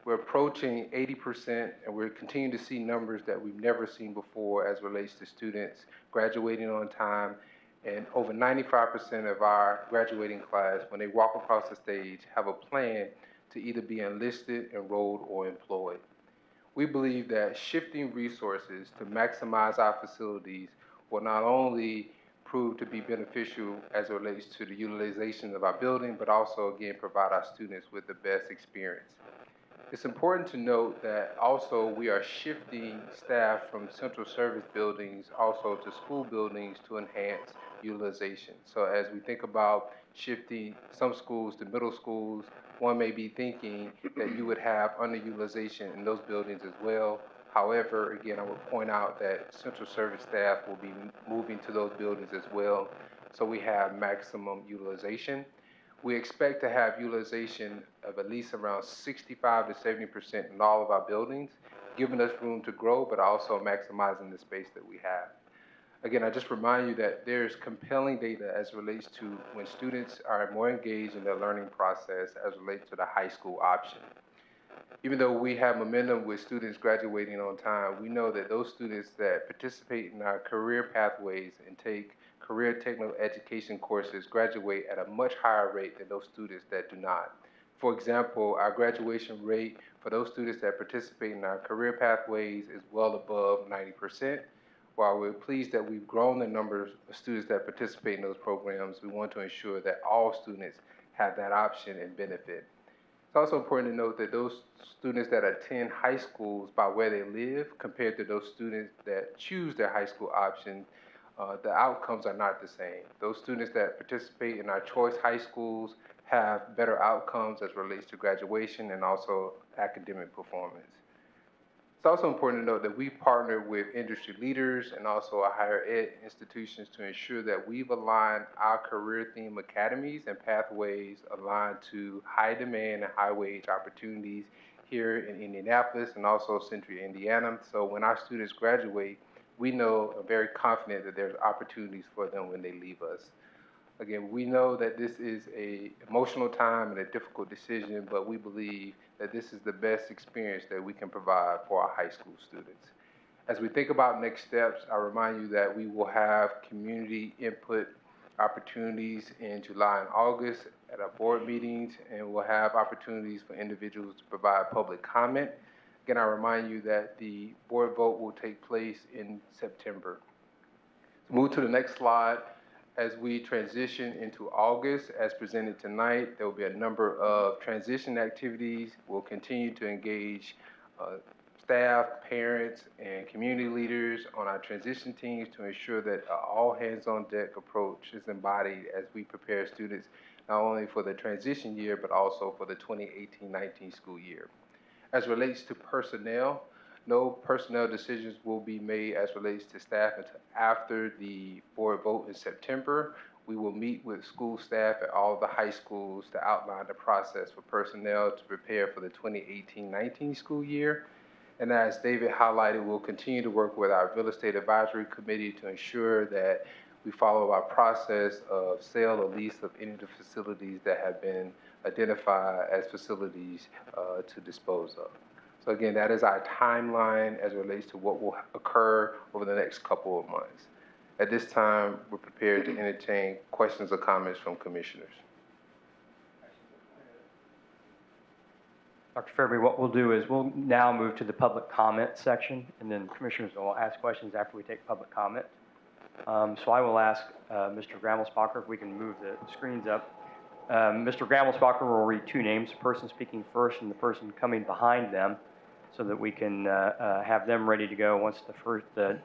We're approaching 80%, and we're continuing to see numbers that we've never seen before as relates to students graduating on time And over 95% of our graduating class, when they walk across the stage, have a plan to either be enlisted, enrolled, or employed. We believe that shifting resources to maximize our facilities will not only prove to be beneficial as it relates to the utilization of our building, but also, again, provide our students with the best experience. It's important to note that also we are shifting staff from central service buildings also to school buildings to enhance utilization. So as we think about shifting some schools to middle schools, one may be thinking that you would have underutilization in those buildings as well. However, again, I would point out that central service staff will be moving to those buildings as well, so we have maximum utilization. We expect to have utilization of at least around 65 to 70% in all of our buildings, giving us room to grow, but also maximizing the space that we have. Again, I just remind you that there's compelling data as it relates to when students are more engaged in their learning process as it relates to the high school option. Even though we have momentum with students graduating on time, we know that those students that participate in our career pathways and take career technical education courses graduate at a much higher rate than those students that do not. For example, our graduation rate for those students that participate in our career pathways is well above 90%. While we're pleased that we've grown the numbers of students that participate in those programs, we want to ensure that all students have that option and benefit. It's also important to note that those students that attend high schools by where they live compared to those students that choose their high school option, the outcomes are not the same. Those students that participate in our choice high schools have better outcomes as relates to graduation and also academic performance. It's also important to note that we partner with industry leaders and also our higher ed institutions to ensure that we've aligned our career theme academies and pathways aligned to high demand and high wage opportunities here in Indianapolis and also Central Indiana. So when our students graduate, we know and very confident that there's opportunities for them when they leave us. Again, we know that this is an emotional time and a difficult decision, but we believe that this is the best experience that we can provide for our high school students. As we think about next steps, I remind you that we will have community input opportunities in July and August at our board meetings, and we'll have opportunities for individuals to provide public comment. Again, I remind you that the board vote will take place in September. Let's move to the next slide. As we transition into August, as presented tonight, there will be a number of transition activities. We'll continue to engage staff, parents, and community leaders on our transition teams to ensure that all hands-on-deck approach is embodied as we prepare students not only for the transition year, but also for the 2018-19 school year. As relates to personnel, no personnel decisions will be made as relates to staff until after the board vote in September. We will meet with school staff at all of the high schools to outline the process for personnel to prepare for the 2018-19 school year. And as David highlighted, we'll continue to work with our real estate advisory committee to ensure that we follow our process of sale or lease of any of the facilities that have been identified as facilities to dispose of. So again, that is our timeline as it relates to what will occur over the next couple of months. At this time, we're prepared to entertain questions or comments from commissioners. Dr. Fairby, what we'll do is we'll now move to the public comment section, and then commissioners will ask questions after we take public comment. So I will ask Mr. Grammelsbacher if we can move the screens up. Mr. Grammelsbacher will read two names, the person speaking first and the person coming behind them, so that we can have them ready to go once the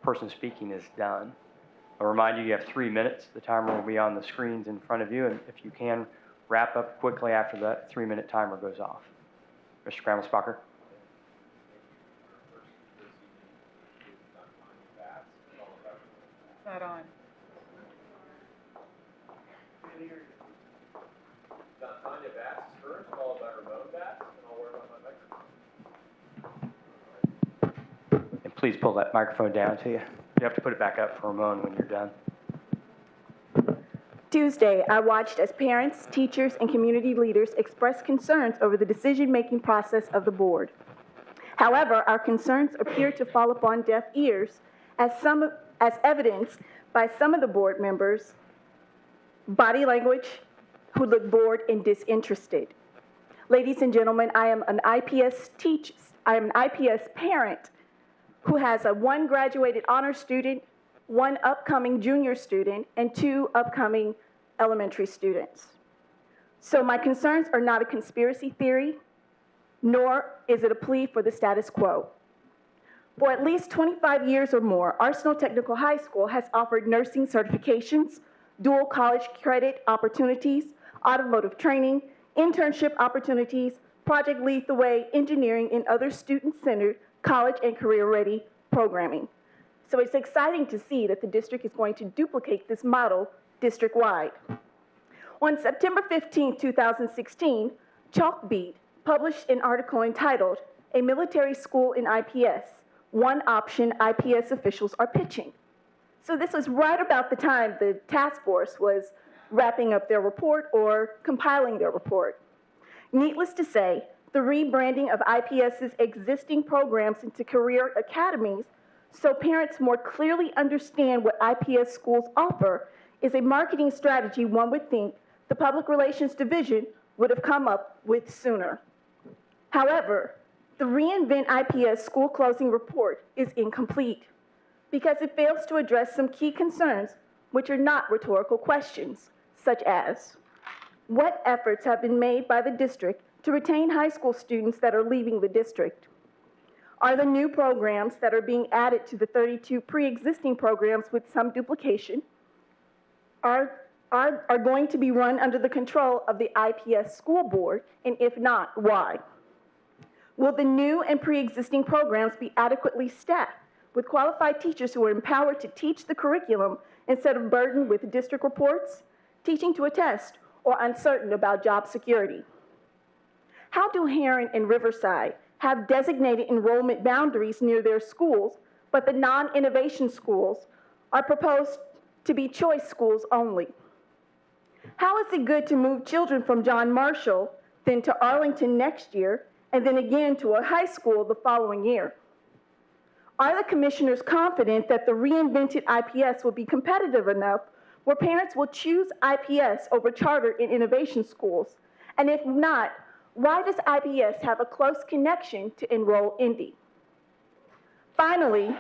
person speaking is done. I'll remind you, you have 3 minutes. The timer will be on the screens in front of you, and if you can, wrap up quickly after that 3-minute timer goes off. Mr. Grammelsbacher. Not on. Tanya Bass is first, followed by Ramon Bass, and I'll work on my microphone. And please pull that microphone down to you. You have to put it back up for Ramon when you're done. Tuesday, I watched as parents, teachers, and community leaders expressed concerns over the decision-making process of the board. However, our concerns appear to fall upon deaf ears, as evidenced by some of the board members, body language, who look bored and disinterested. Ladies and gentlemen, I am an IPS parent who has one graduated honor student, one upcoming junior student, and 2 upcoming elementary students. So my concerns are not a conspiracy theory, nor is it a plea for the status quo. For at least 25 years or more, Arsenal Technical High School has offered nursing certifications, dual college credit opportunities, automotive training, internship opportunities, Project Lead the Way, engineering, and other student-centered college and career-ready programming. So it's exciting to see that the district is going to duplicate this model district-wide. On September 15, 2016, Chalkbeat published an article entitled, "A Military School in IPS, One Option IPS Officials Are Pitching." So this was right about the time the task force was wrapping up their report or compiling their report. Needless to say, the rebranding of IPS's existing programs into career academies so parents more clearly understand what IPS schools offer is a marketing strategy one would think the Public Relations Division would have come up with sooner. However, the Reinvent IPS school closing report is incomplete because it fails to address some key concerns which are not rhetorical questions, such as, what efforts have been made by the district to retain high school students that are leaving the district? Are the new programs that are being added to the 32 pre-existing programs with some duplication are going to be run under the control of the IPS school board, and if not, why? Will the new and pre-existing programs be adequately staffed with qualified teachers who are empowered to teach the curriculum instead of burdened with district reports, teaching to a test, or uncertain about job security? How do Heron and Riverside have designated enrollment boundaries near their schools, but the non-innovation schools are proposed to be choice schools only? How is it good to move children from John Marshall, then to Arlington next year, and then again to a high school the following year? Are the commissioners confident that the reinvented IPS will be competitive enough where parents will choose IPS over charter and innovation schools? And if not, why does IPS have a close connection to Enroll Indy? Finally,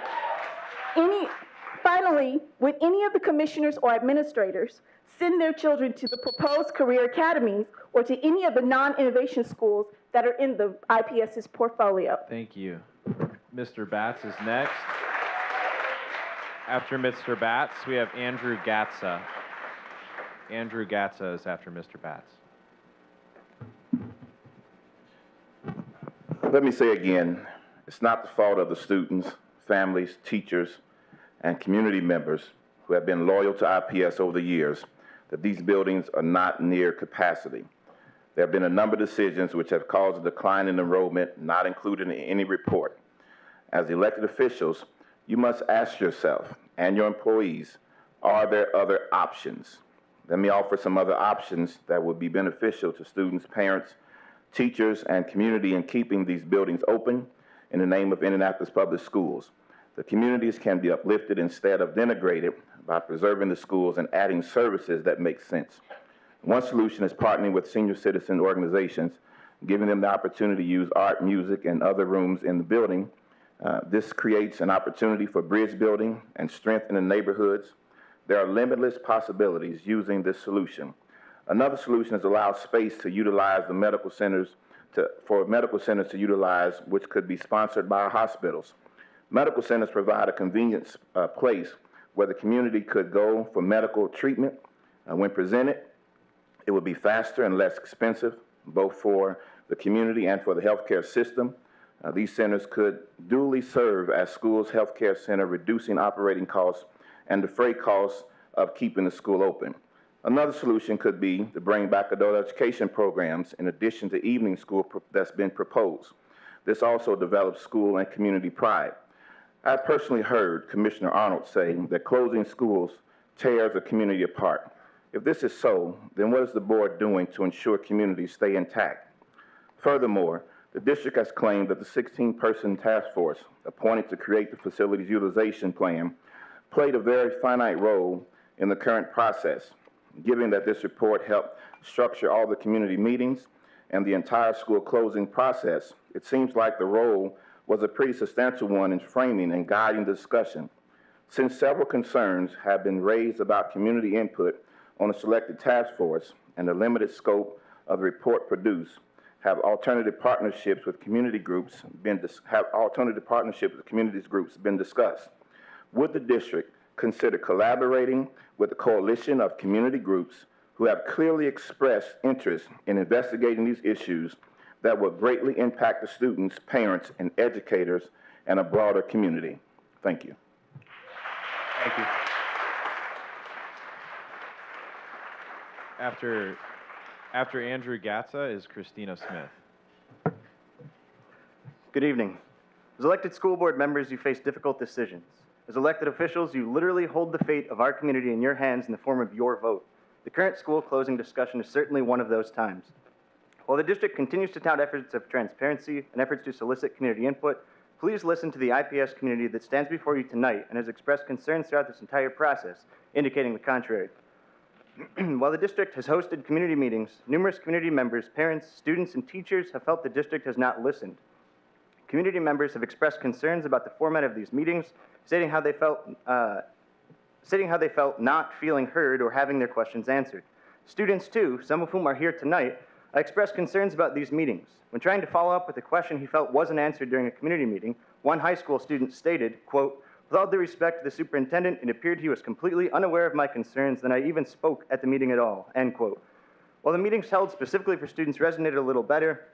would any of the commissioners or administrators send their children to the proposed career academies or to any of the non-innovation schools that are in the IPS's portfolio? Thank you. Mr. Batts is next. After Mr. Batts, we have Andrew Gatza. Andrew Gatza is after Mr. Batts. Let me say again, it's not the fault of the students, families, teachers, and community members who have been loyal to IPS over the years that these buildings are not near capacity. There have been a number of decisions which have caused a decline in enrollment not included in any report. As elected officials, you must ask yourself and your employees, are there other options? Let me offer some other options that would be beneficial to students, parents, teachers, and community in keeping these buildings open in the name of Indianapolis Public Schools. The communities can be uplifted instead of denigrated by preserving the schools and adding services that make sense. One solution is partnering with senior citizen organizations, giving them the opportunity to use art, music, and other rooms in the building. This creates an opportunity for bridge building and strength in the neighborhoods. There are limitless possibilities using this solution. Another solution is allow space to utilize the medical centers for medical centers to utilize, which could be sponsored by our hospitals. Medical centers provide a convenient place where the community could go for medical treatment. When presented, it would be faster and less expensive, both for the community and for the healthcare system. These centers could duly serve as schools' healthcare center, reducing operating costs and the freight costs of keeping the school open. Another solution could be to bring back adult education programs in addition to evening school that's been proposed. This also develops school and community pride. I personally heard Commissioner Arnold say that closing schools tears a community apart. If this is so, then what is the board doing to ensure communities stay intact? Furthermore, the district has claimed that the 16-person task force appointed to create the facilities utilization plan played a very finite role in the current process, given that this report helped structure all the community meetings and the entire school closing process. It seems like the role was a pretty substantial one in framing and guiding the discussion. Since several concerns have been raised about community input on a selected task force and the limited scope of the report produced, have alternative partnerships with community groups been discussed? Would the district consider collaborating with a coalition of community groups who have clearly expressed interest in investigating these issues that will greatly impact the students, parents, and educators and a broader community? Thank you. Thank you. After Andrew Gatza is Christina Smith. Good evening. As elected school board members, you face difficult decisions. As elected officials, you literally hold the fate of our community in your hands in the form of your vote. The current school closing discussion is certainly one of those times. While the district continues to tout efforts of transparency and efforts to solicit community input, please listen to the IPS community that stands before you tonight and has expressed concerns throughout this entire process, indicating the contrary. While the district has hosted community meetings, numerous community members, parents, students, and teachers have felt the district has not listened. Community members have expressed concerns about the format of these meetings, stating how they felt not feeling heard or having their questions answered. Students, too, some of whom are here tonight, expressed concerns about these meetings. When trying to follow up with a question he felt wasn't answered during a community meeting, one high school student stated, quote, "With all due respect to the superintendent, it appeared he was completely unaware of my concerns than I even spoke at the meeting at all," end quote. While the meetings held specifically for students resonated a little better,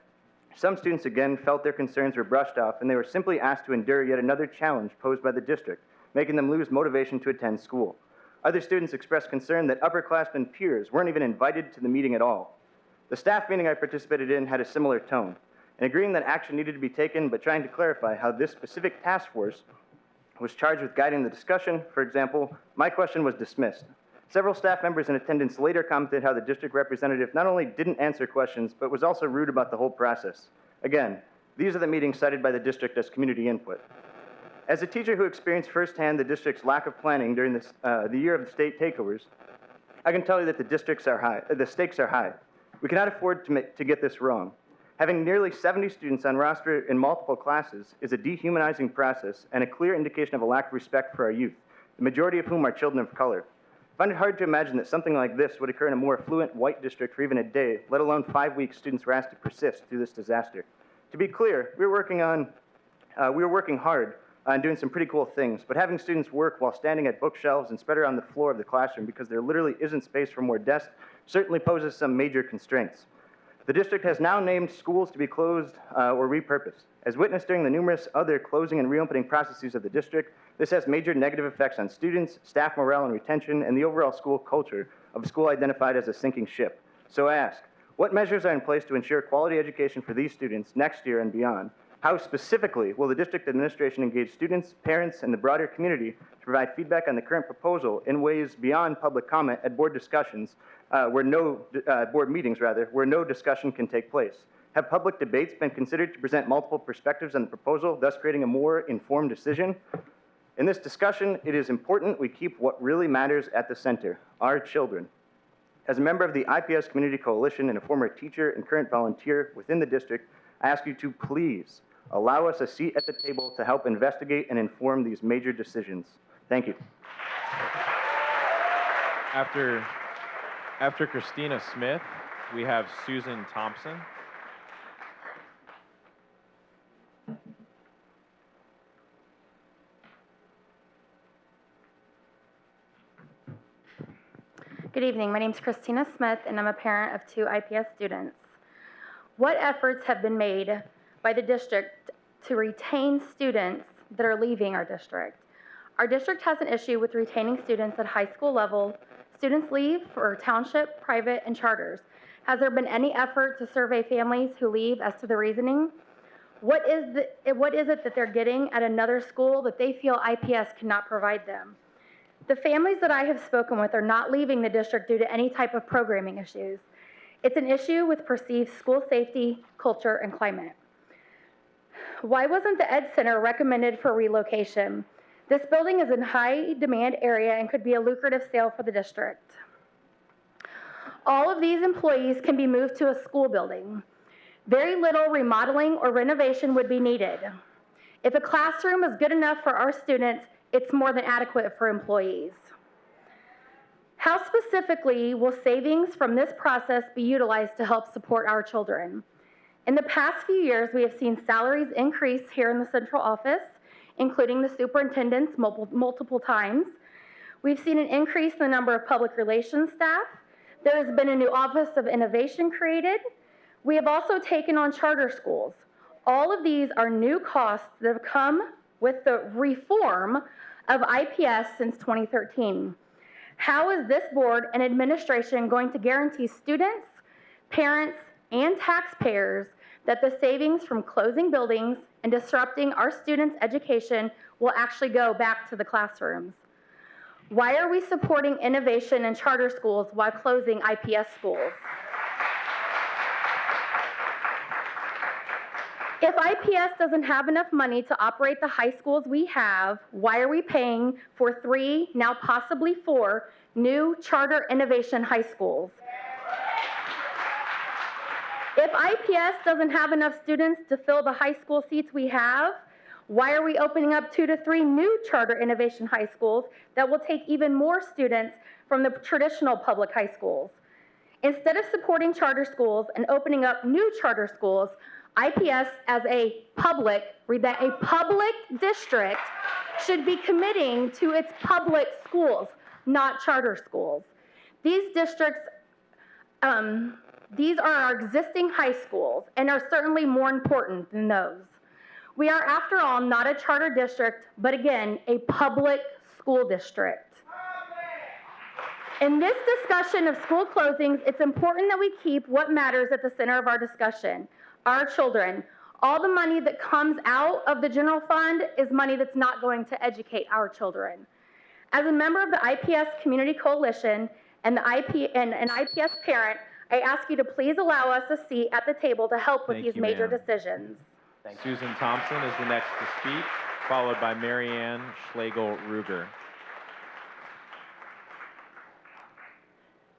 some students again felt their concerns were brushed off and they were simply asked to endure yet another challenge posed by the district, making them lose motivation to attend school. Other students expressed concern that upperclassmen peers weren't even invited to the meeting at all. The staff meeting I participated in had a similar tone, in agreeing that action needed to be taken, but trying to clarify how this specific task force was charged with guiding the discussion. For example, my question was dismissed. Several staff members in attendance later commented how the district representative not only didn't answer questions, but was also rude about the whole process. Again, these are the meetings cited by the district as community input. As a teacher who experienced firsthand the district's lack of planning during the year of the state takeovers, I can tell you that the stakes are high. We cannot afford to get this wrong. Having nearly 70 students on roster in multiple classes is a dehumanizing process and a clear indication of a lack of respect for our youth, the majority of whom are children of color. I find it hard to imagine that something like this would occur in a more affluent white district for even a day, let alone 5 weeks students were asked to persist through this disaster. To be clear, we were working hard on doing some pretty cool things, but having students work while standing at bookshelves and spread around the floor of the classroom because there literally isn't space for more desks certainly poses some major constraints. The district has now named schools to be closed or repurposed. As witnessed during the numerous other closing and reopening processes of the district, this has major negative effects on students, staff morale and retention, and the overall school culture of a school identified as a sinking ship. So I ask, what measures are in place to ensure quality education for these students next year and beyond? How specifically will the district administration engage students, parents, and the broader community to provide feedback on the current proposal in ways beyond public comment at board discussions, board meetings where no discussion can take place? Have public debates been considered to present multiple perspectives on the proposal, thus creating a more informed decision? In this discussion, it is important we keep what really matters at the center, our children. As a member of the IPS Community Coalition and a former teacher and current volunteer within the district, I ask you to please allow us a seat at the table to help investigate and inform these major decisions. Thank you. After Christina Smith, we have Susan Thompson. Good evening. My name is Christina Smith, and I'm a parent of 2 IPS students. What efforts have been made by the district to retain students that are leaving our district? Our district has an issue with retaining students at high school level. Students leave for township, private, and charters. Has there been any effort to survey families who leave as to the reasoning? What is it that they're getting at another school that they feel IPS cannot provide them? The families that I have spoken with are not leaving the district due to any type of programming issues. It's an issue with perceived school safety, culture, and climate. Why wasn't the Ed Center recommended for relocation? This building is in high demand area and could be a lucrative sale for the district. All of these employees can be moved to a school building. Very little remodeling or renovation would be needed. If a classroom is good enough for our students, it's more than adequate for employees. How specifically will savings from this process be utilized to help support our children? In the past few years, we have seen salaries increase here in the central office, including the superintendent's multiple times. We've seen an increase in the number of public relations staff. There has been a new Office of Innovation created. We have also taken on charter schools. All of these are new costs that have come with the reform of IPS since 2013. How is this board and administration going to guarantee students, parents, and taxpayers that the savings from closing buildings and disrupting our students' education will actually go back to the classrooms? Why are we supporting innovation in charter schools while closing IPS schools? If IPS doesn't have enough money to operate the high schools we have, why are we paying for 3, now possibly 4, new charter innovation high schools? If IPS doesn't have enough students to fill the high school seats we have, why are we opening up 2 to 3 new charter innovation high schools that will take even more students from the traditional public high schools? Instead of supporting charter schools and opening up new charter schools, IPS as a public district should be committing to its public schools, not charter schools. These districts, these are our existing high schools and are certainly more important than those. We are, after all, not a charter district, but again, a public school district. In this discussion of school closings, it's important that we keep what matters at the center of our discussion: our children. All the money that comes out of the general fund is money that's not going to educate our children. As a member of the IPS Community Coalition and an IPS parent, I ask you to please allow us a seat at the table to help with these major decisions. Susan Thompson is the next to speak, followed by Marianne Schlegel-Ruger.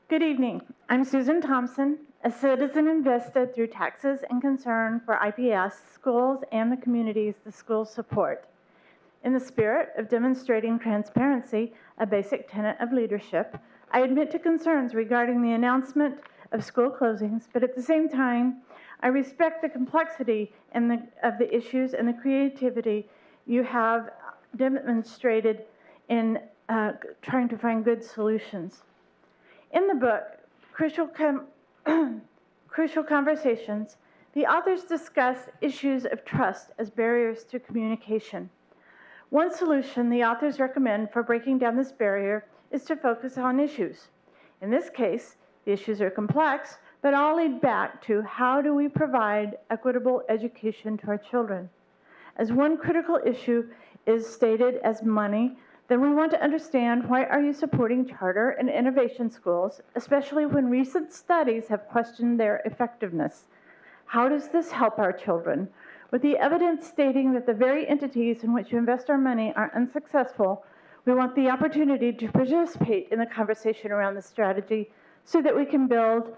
Good evening. I'm Susan Thompson, a citizen invested through taxes and concern for IPS schools and the communities the schools support. In the spirit of demonstrating transparency, a basic tenet of leadership, I admit to concerns regarding the announcement of school closings, but at the same time, I respect the complexity of the issues and the creativity you have demonstrated in trying to find good solutions. In the book, Crucial Conversations, the authors discuss issues of trust as barriers to communication. One solution the authors recommend for breaking down this barrier is to focus on issues. In this case, the issues are complex, but all lead back to how do we provide equitable education to our children. As one critical issue is stated as money, then we want to understand, why are you supporting charter and innovation schools, especially when recent studies have questioned their effectiveness? How does this help our children? With the evidence stating that the very entities in which you invest our money are unsuccessful, we want the opportunity to participate in the conversation around the strategy so that we can build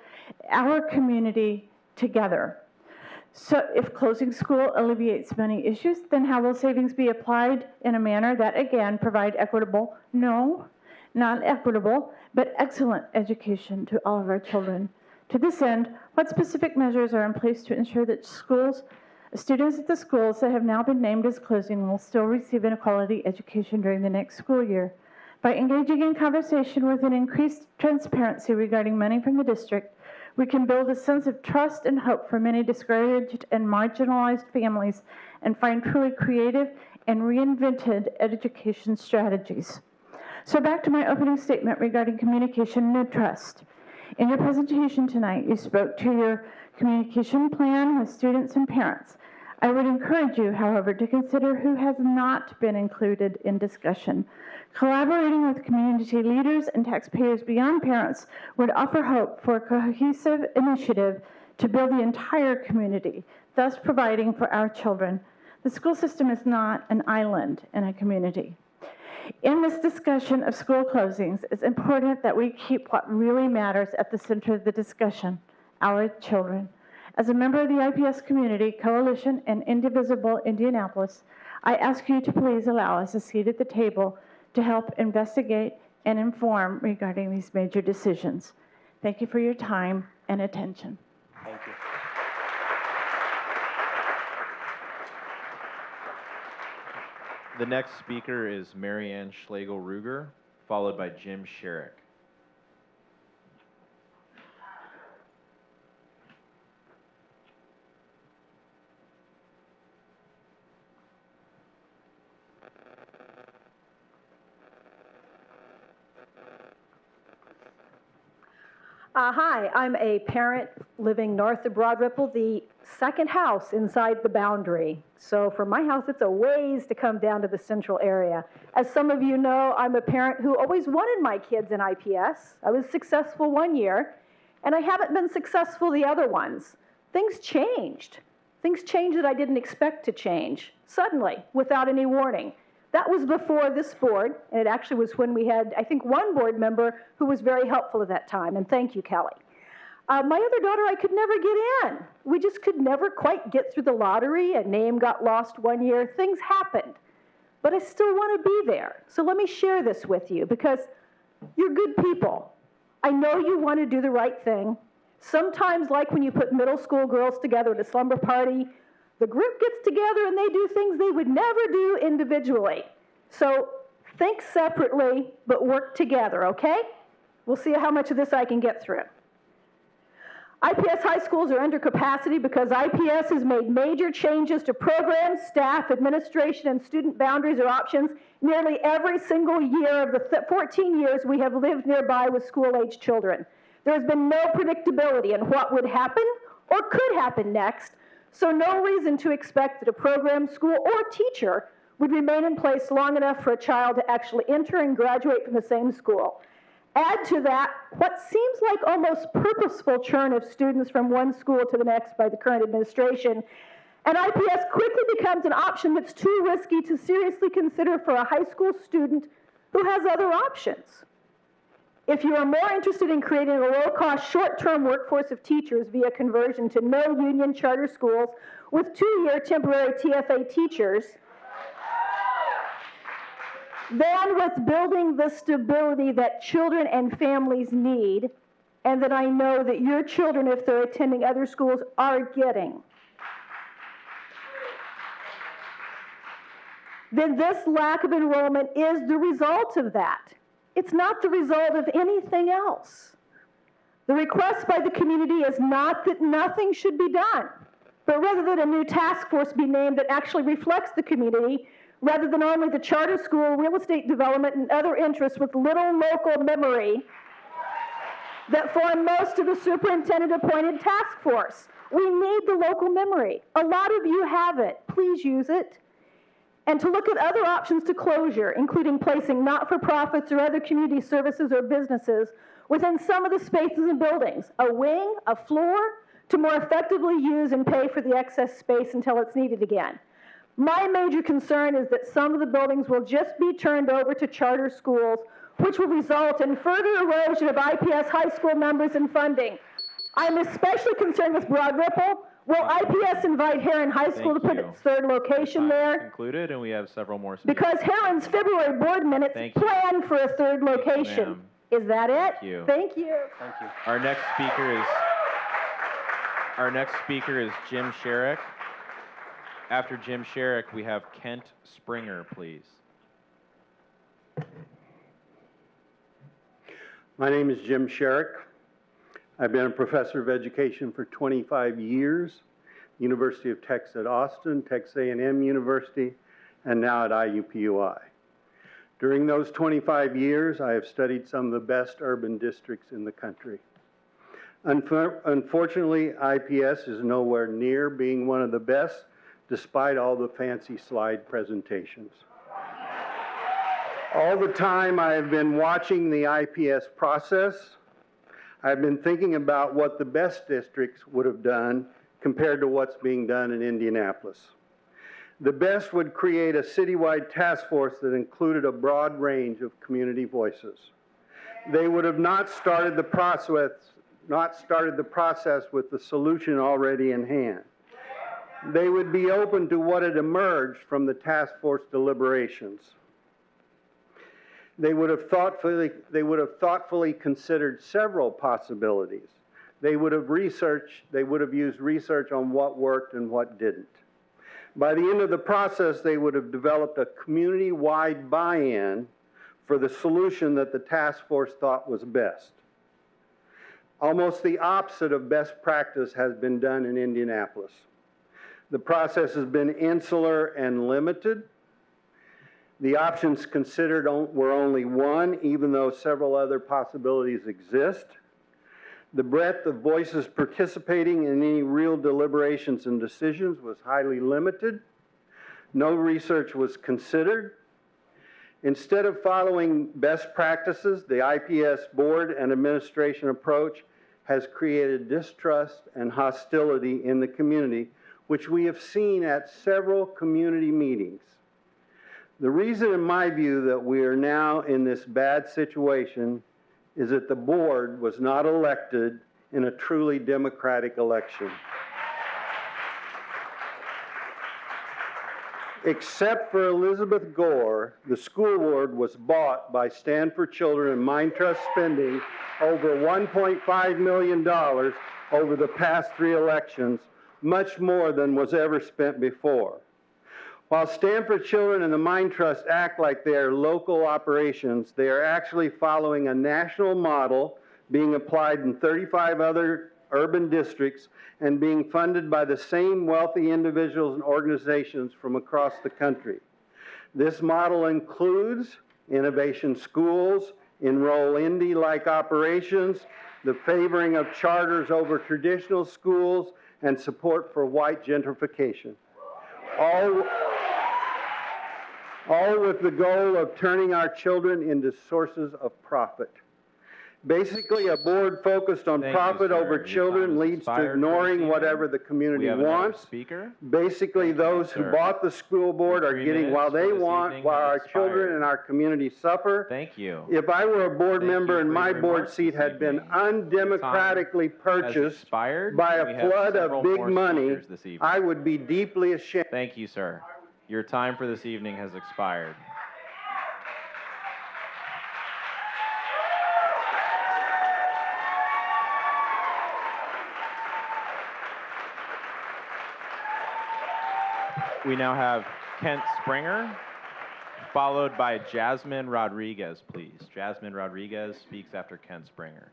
our community together. So if closing school alleviates many issues, then how will savings be applied in a manner that, again, provide equitable, no, not equitable, but excellent education to all of our children? To this end, what specific measures are in place to ensure that students at the schools that have now been named as closing will still receive an quality education during the next school year? By engaging in conversation with an increased transparency regarding money from the district, we can build a sense of trust and hope for many discouraged and marginalized families and find truly creative and reinvented education strategies. So back to my opening statement regarding communication and trust. In your presentation tonight, you spoke to your communication plan with students and parents. I would encourage you, however, to consider who has not been included in discussion. Collaborating with community leaders and taxpayers beyond parents would offer hope for a cohesive initiative to build the entire community, thus providing for our children. The school system is not an island in a community. In this discussion of school closings, it's important that we keep what really matters at the center of the discussion, our children. As a member of the IPS Community Coalition and Indivisible Indianapolis, I ask you to please allow us a seat at the table to help investigate and inform regarding these major decisions. Thank you for your time and attention. Thank you. The next speaker is Mary Ann Schlegel-Ruger, followed by Jim Sherrick. Hi, I'm a parent living north of Broad Ripple, the second house inside the boundary. So from my house, it's a ways to come down to the central area. As some of you know, I'm a parent who always wanted my kids in IPS. I was successful one year, and I haven't been successful the other ones. Things changed. Things changed that I didn't expect to change, suddenly, without any warning. That was before this board, and it actually was when we had, I think, one board member who was very helpful at that time, and thank you, Kelly. My other daughter, I could never get in. We just could never quite get through the lottery. A name got lost one year. Things happened. But I still want to be there. So let me share this with you, because you're good people. I know you want to do the right thing. Sometimes, like when you put middle school girls together at a slumber party, the group gets together and they do things they would never do individually. So think separately, but work together, okay? We'll see how much of this I can get through. IPS high schools are under capacity because IPS has made major changes to programs, staff, administration, and student boundaries or options nearly every single year of the 14 years we have lived nearby with school-age children. There has been no predictability in what would happen or could happen next, so no reason to expect that a program, school, or teacher would remain in place long enough for a child to actually enter and graduate from the same school. Add to that what seems like almost purposeful churn of students from one school to the next by the current administration, and IPS quickly becomes an option that's too risky to seriously consider for a high school student who has other options. If you are more interested in creating a low-cost, short-term workforce of teachers via conversion to no-union charter schools with 2-year temporary TFA teachers, than with building the stability that children and families need, and that I know that your children, if they're attending other schools, are getting, then this lack of enrollment is the result of that. It's not the result of anything else. The request by the community is not that nothing should be done, but rather that a new task force be named that actually reflects the community, rather than only the charter school, real estate development, and other interests with little local memory that form most of the superintendent-appointed task force. We need the local memory. A lot of you have it. Please use it. And to look at other options to closure, including placing not-for-profits or other community services or businesses within some of the spaces and buildings, a wing, a floor, to more effectively use and pay for the excess space until it's needed again. My major concern is that some of the buildings will just be turned over to charter schools, which will result in further erosion of IPS high school numbers and funding. I'm especially concerned with Broad Ripple. Will IPS invite Heron High School to put its third location there? Concluded, and we have several more speakers. Because Heron's February board minutes plan for a third location. Is that it? Thank you. Thank you. Thank you. Our next speaker is Jim Sherrick. After Jim Sherrick, we have Kent Springer, please. My name is Jim Sherrick. I've been a professor of education for 25 years, University of Texas at Austin, Texas A&M University, and now at IUPUI. During those 25 years, I have studied some of the best urban districts in the country. Unfortunately, IPS is nowhere near being one of the best, despite all the fancy slide presentations. All the time I have been watching the IPS process, I've been thinking about what the best districts would have done compared to what's being done in Indianapolis. The best would create a citywide task force that included a broad range of community voices. They would have not started the process with the solution already in hand. They would be open to what had emerged from the task force deliberations. They would have thoughtfully considered several possibilities. They would have used research on what worked and what didn't. By the end of the process, they would have developed a community-wide buy-in for the solution that the task force thought was best. Almost the opposite of best practice has been done in Indianapolis. The process has been insular and limited. The options considered were only one, even though several other possibilities exist. The breadth of voices participating in any real deliberations and decisions was highly limited. No research was considered. Instead of following best practices, the IPS board and administration approach has created distrust and hostility in the community, which we have seen at several community meetings. The reason, in my view, that we are now in this bad situation is that the board was not elected in a truly democratic election. Except for Elizabeth Gore, the school board was bought by Stand for Children and Mind Trust spending over $1.5 million over the past 3 elections, much more than was ever spent before. While Stand for Children and the Mind Trust act like they are local operations, they are actually following a national model being applied in 35 other urban districts and being funded by the same wealthy individuals and organizations from across the country. This model includes innovation schools, enroll Indy-like operations, the favoring of charters over traditional schools, and support for white gentrification. All with the goal of turning our children into sources of profit. Basically, a board focused on profit over children leads to ignoring whatever the community wants. Basically, those who bought the school board are getting what they want, while our children and our community suffer. Thank you. If I were a board member and my board seat had been undemocratically purchased by a flood of big money, I would be deeply ashamed. Thank you, sir. Your time for this evening has expired. We now have Kent Springer, followed by Jasmine Rodriguez, please. Jasmine Rodriguez speaks after Kent Springer.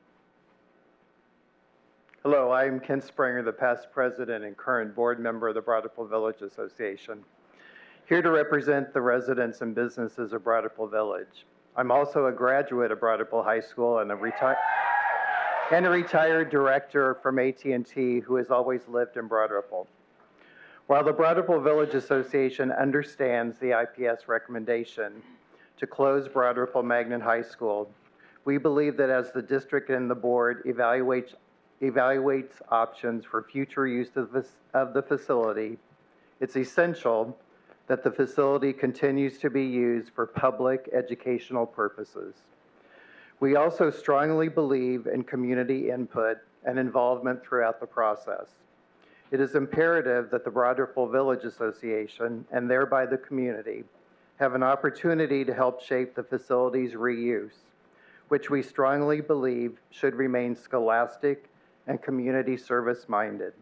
Hello, I'm Kent Springer, the past president and current board member of the Broad Ripple Village Association. Here to represent the residents and businesses of Broad Ripple Village. I'm also a graduate of Broad Ripple High School and a retired director from AT&T who has always lived in Broad Ripple. While the Broad Ripple Village Association understands the IPS recommendation to close Broad Ripple Magnet High School, we believe that as the district and the board evaluates options for future use of the facility, it's essential that the facility continues to be used for public educational purposes. We also strongly believe in community input and involvement throughout the process. It is imperative that the Broad Ripple Village Association, and thereby the community, have an opportunity to help shape the facility's reuse, which we strongly believe should remain scholastic and community service-minded.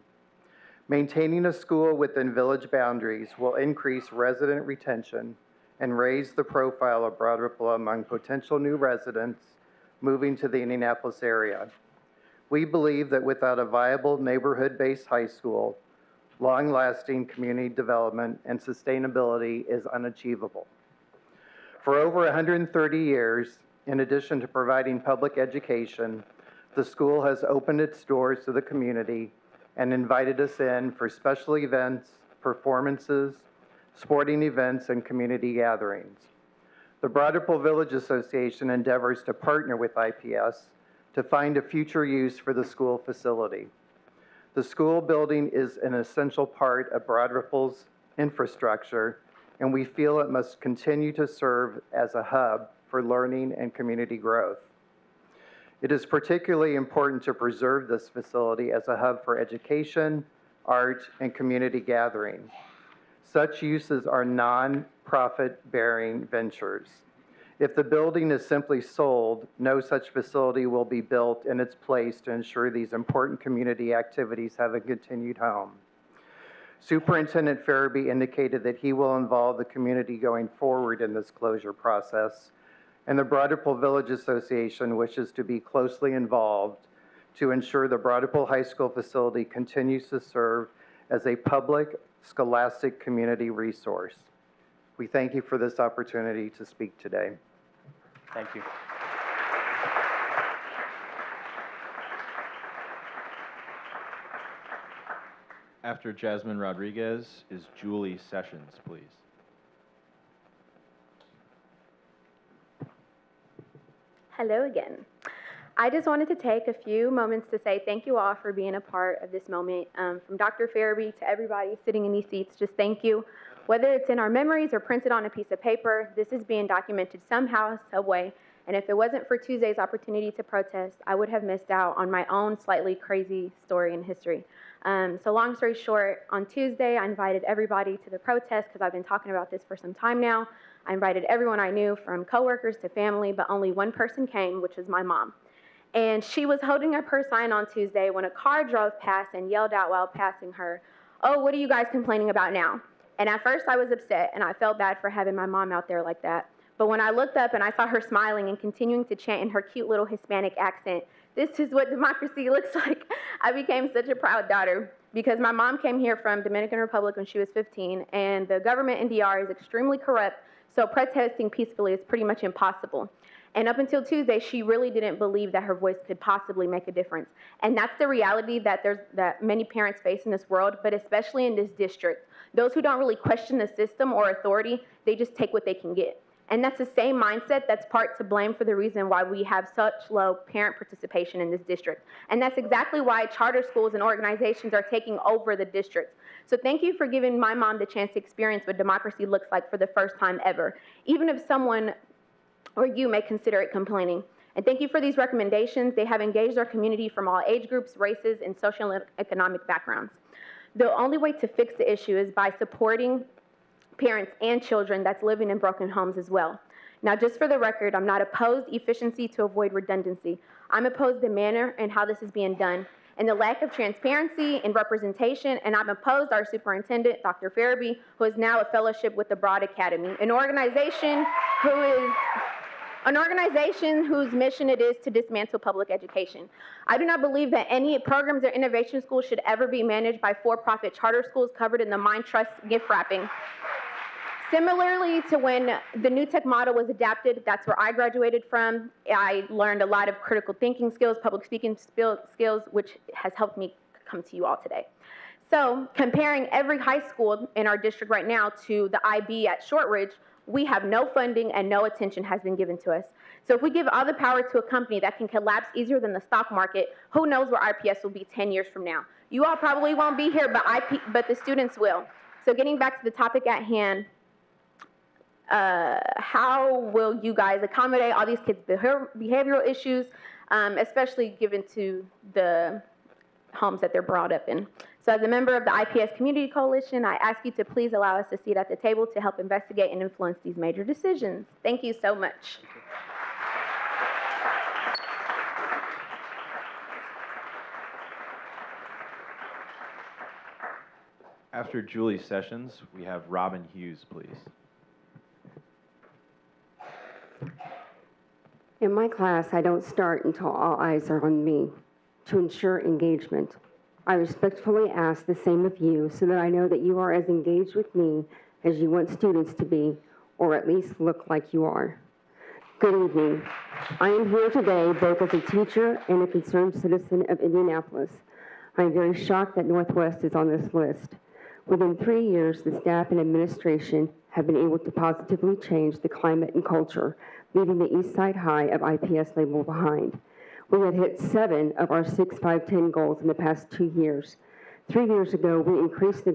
Maintaining a school within village boundaries will increase resident retention and raise the profile of Broad Ripple among potential new residents moving to the Indianapolis area. We believe that without a viable neighborhood-based high school, long-lasting community development and sustainability is unachievable. For over 130 years, in addition to providing public education, the school has opened its doors to the community and invited us in for special events, performances, sporting events, and community gatherings. The Broad Ripple Village Association endeavors to partner with IPS to find a future use for the school facility. The school building is an essential part of Broad Ripple's infrastructure, and we feel it must continue to serve as a hub for learning and community growth. It is particularly important to preserve this facility as a hub for education, art, and community gathering. Such uses are non-profit-bearing ventures. If the building is simply sold, no such facility will be built in its place to ensure these important community activities have a continued home. Superintendent Farabee indicated that he will involve the community going forward in this closure process, and the Broad Ripple Village Association wishes to be closely involved to ensure the Broad Ripple High School facility continues to serve as a public scholastic community resource. We thank you for this opportunity to speak today. Thank you. After Jasmine Rodriguez is Julie Sessions, please. Hello again. I just wanted to take a few moments to say thank you all for being a part of this moment. From Dr. Farabee to everybody sitting in these seats, just thank you. Whether it's in our memories or printed on a piece of paper, this is being documented somehow, some way. And if it wasn't for Tuesday's opportunity to protest, I would have missed out on my own slightly crazy story in history. So long story short, on Tuesday, I invited everybody to the protest because I've been talking about this for some time now. I invited everyone I knew, from coworkers to family, but only one person came, which was my mom. And she was holding up her sign on Tuesday when a car drove past and yelled out while passing her, "Oh, what are you guys complaining about now?" And at first I was upset, and I felt bad for having my mom out there like that. But when I looked up and I saw her smiling and continuing to chant in her cute little Hispanic accent, "This is what democracy looks like," I became such a proud daughter, because my mom came here from Dominican Republic when she was 15, and the government in DR is extremely corrupt, so protesting peacefully is pretty much impossible. And up until Tuesday, she really didn't believe that her voice could possibly make a difference. And that's the reality that many parents face in this world, but especially in this district. Those who don't really question the system or authority, they just take what they can get. And that's the same mindset that's part to blame for the reason why we have such low parent participation in this district. And that's exactly why charter schools and organizations are taking over the district. So thank you for giving my mom the chance to experience what democracy looks like for the first time ever, even if someone or you may consider it complaining. And thank you for these recommendations. They have engaged our community from all age groups, races, and social and economic backgrounds. The only way to fix the issue is by supporting parents and children that's living in broken homes as well. Now, just for the record, I'm not opposed efficiency to avoid redundancy. I'm opposed the manner and how this is being done, and the lack of transparency and representation, and I'm opposed our superintendent, Dr. Farabee, who is now a fellowship with the Broad Academy, an organization whose mission it is to dismantle public education. I do not believe that any programs or innovation schools should ever be managed by for-profit charter schools covered in the Mind Trust gift wrapping. Similarly to when the New Tech model was adapted, that's where I graduated from. I learned a lot of critical thinking skills, public speaking skills, which has helped me come to you all today. So comparing every high school in our district right now to the IB at Shortridge, we have no funding and no attention has been given to us. So if we give all the power to a company that can collapse easier than the stock market, who knows where IPS will be 10 years from now? You all probably won't be here, but the students will. So getting back to the topic at hand, how will you guys accommodate all these kids' behavioral issues, especially given to the homes that they're brought up in? So as a member of the IPS Community Coalition, I ask you to please allow us a seat at the table to help investigate and influence these major decisions. Thank you so much. After Julie Sessions, we have Robin Hughes, please. In my class, I don't start until all eyes are on me to ensure engagement. I respectfully ask the same of you so that I know that you are as engaged with me as you want students to be, or at least look like you are. Good evening. I am here today both as a teacher and a concerned citizen of Indianapolis. I am very shocked that Northwest is on this list. Within 3 years, the staff and administration have been able to positively change the climate and culture, leaving the East Side High of IPS label behind. We have hit 7 of our 6, 5, 10 goals in the past 2 years. 3 years ago, we increased the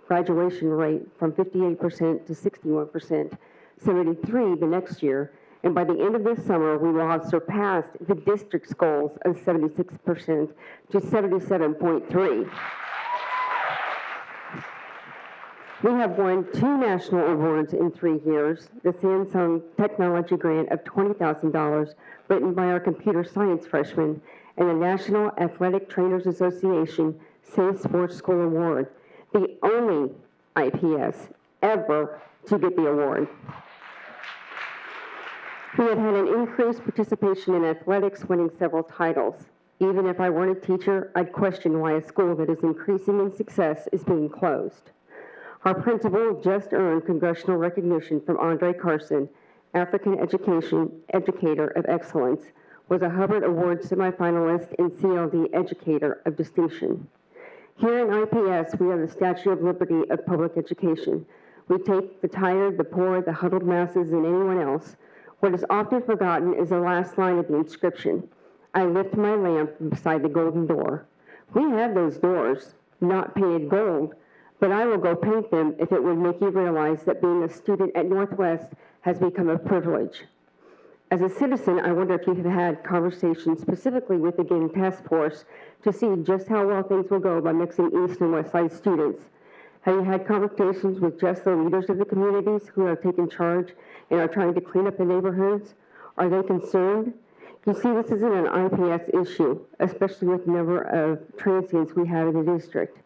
graduation rate from 58% to 61%, 73 the next year, and by the end of this summer, we will have surpassed the district's goals of 76% to 77.3. We have won 2 national awards in 3 years, the Samsung Technology Grant of $20,000 written by our computer science freshmen, and the National Athletic Trainers Association Safe Sports School Award, the only IPS ever to get the award. We have had an increased participation in athletics, winning several titles. Even if I weren't a teacher, I'd question why a school that is increasing in success is being closed. Our principal just earned congressional recognition from Andre Carson, African Educator of Excellence, was a Hubbard Award semifinalist and CLD Educator of Distinction. Here in IPS, we are the Statue of Liberty of public education. We take the tired, the poor, the huddled masses, and anyone else. What is often forgotten is the last line of the inscription, "I lift my lamp beside the golden door." We have those doors, not painted gold, but I will go paint them if it would make you realize that being a student at Northwest has become a privilege. As a citizen, I wonder if you have had conversations specifically with the Gang Task Force to see just how well things will go by mixing East and West Side students. Have you had conversations with just the leaders of the communities who have taken charge and are trying to clean up the neighborhoods? Are they concerned? You see, this isn't an IPS issue, especially with the number of transients we have in the district.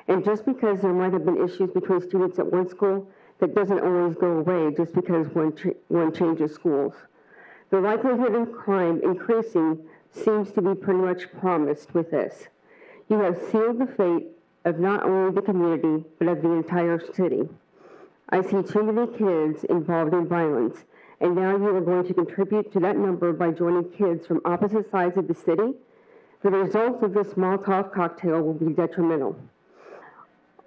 And just because there might have been issues between students at one school, that doesn't always go away just because one changes schools. The likelihood of crime increasing seems to be pretty much promised with this. You have sealed the fate of not only the community, but of the entire city. I see too many kids involved in violence, and now you are going to contribute to that number by joining kids from opposite sides of the city. The results of this Molotov cocktail will be detrimental.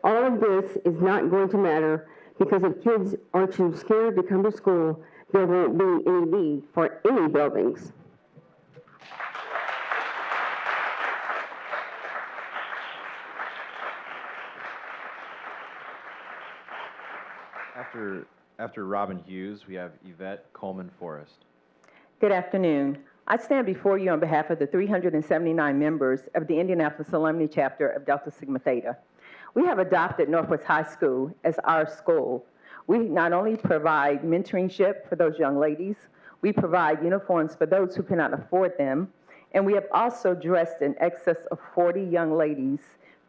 All of this is not going to matter because if kids are too scared to come to school, there won't be any need for any buildings. After Robin Hughes, we have Yvette Coleman-Forrest. Good afternoon. I stand before you on behalf of the 379 members of the Indianapolis Alumni Chapter of Delta Sigma Theta. We have adopted Northwest High School as our school. We not only provide mentorship for those young ladies, we provide uniforms for those who cannot afford them, and we have also dressed in excess of 40 young ladies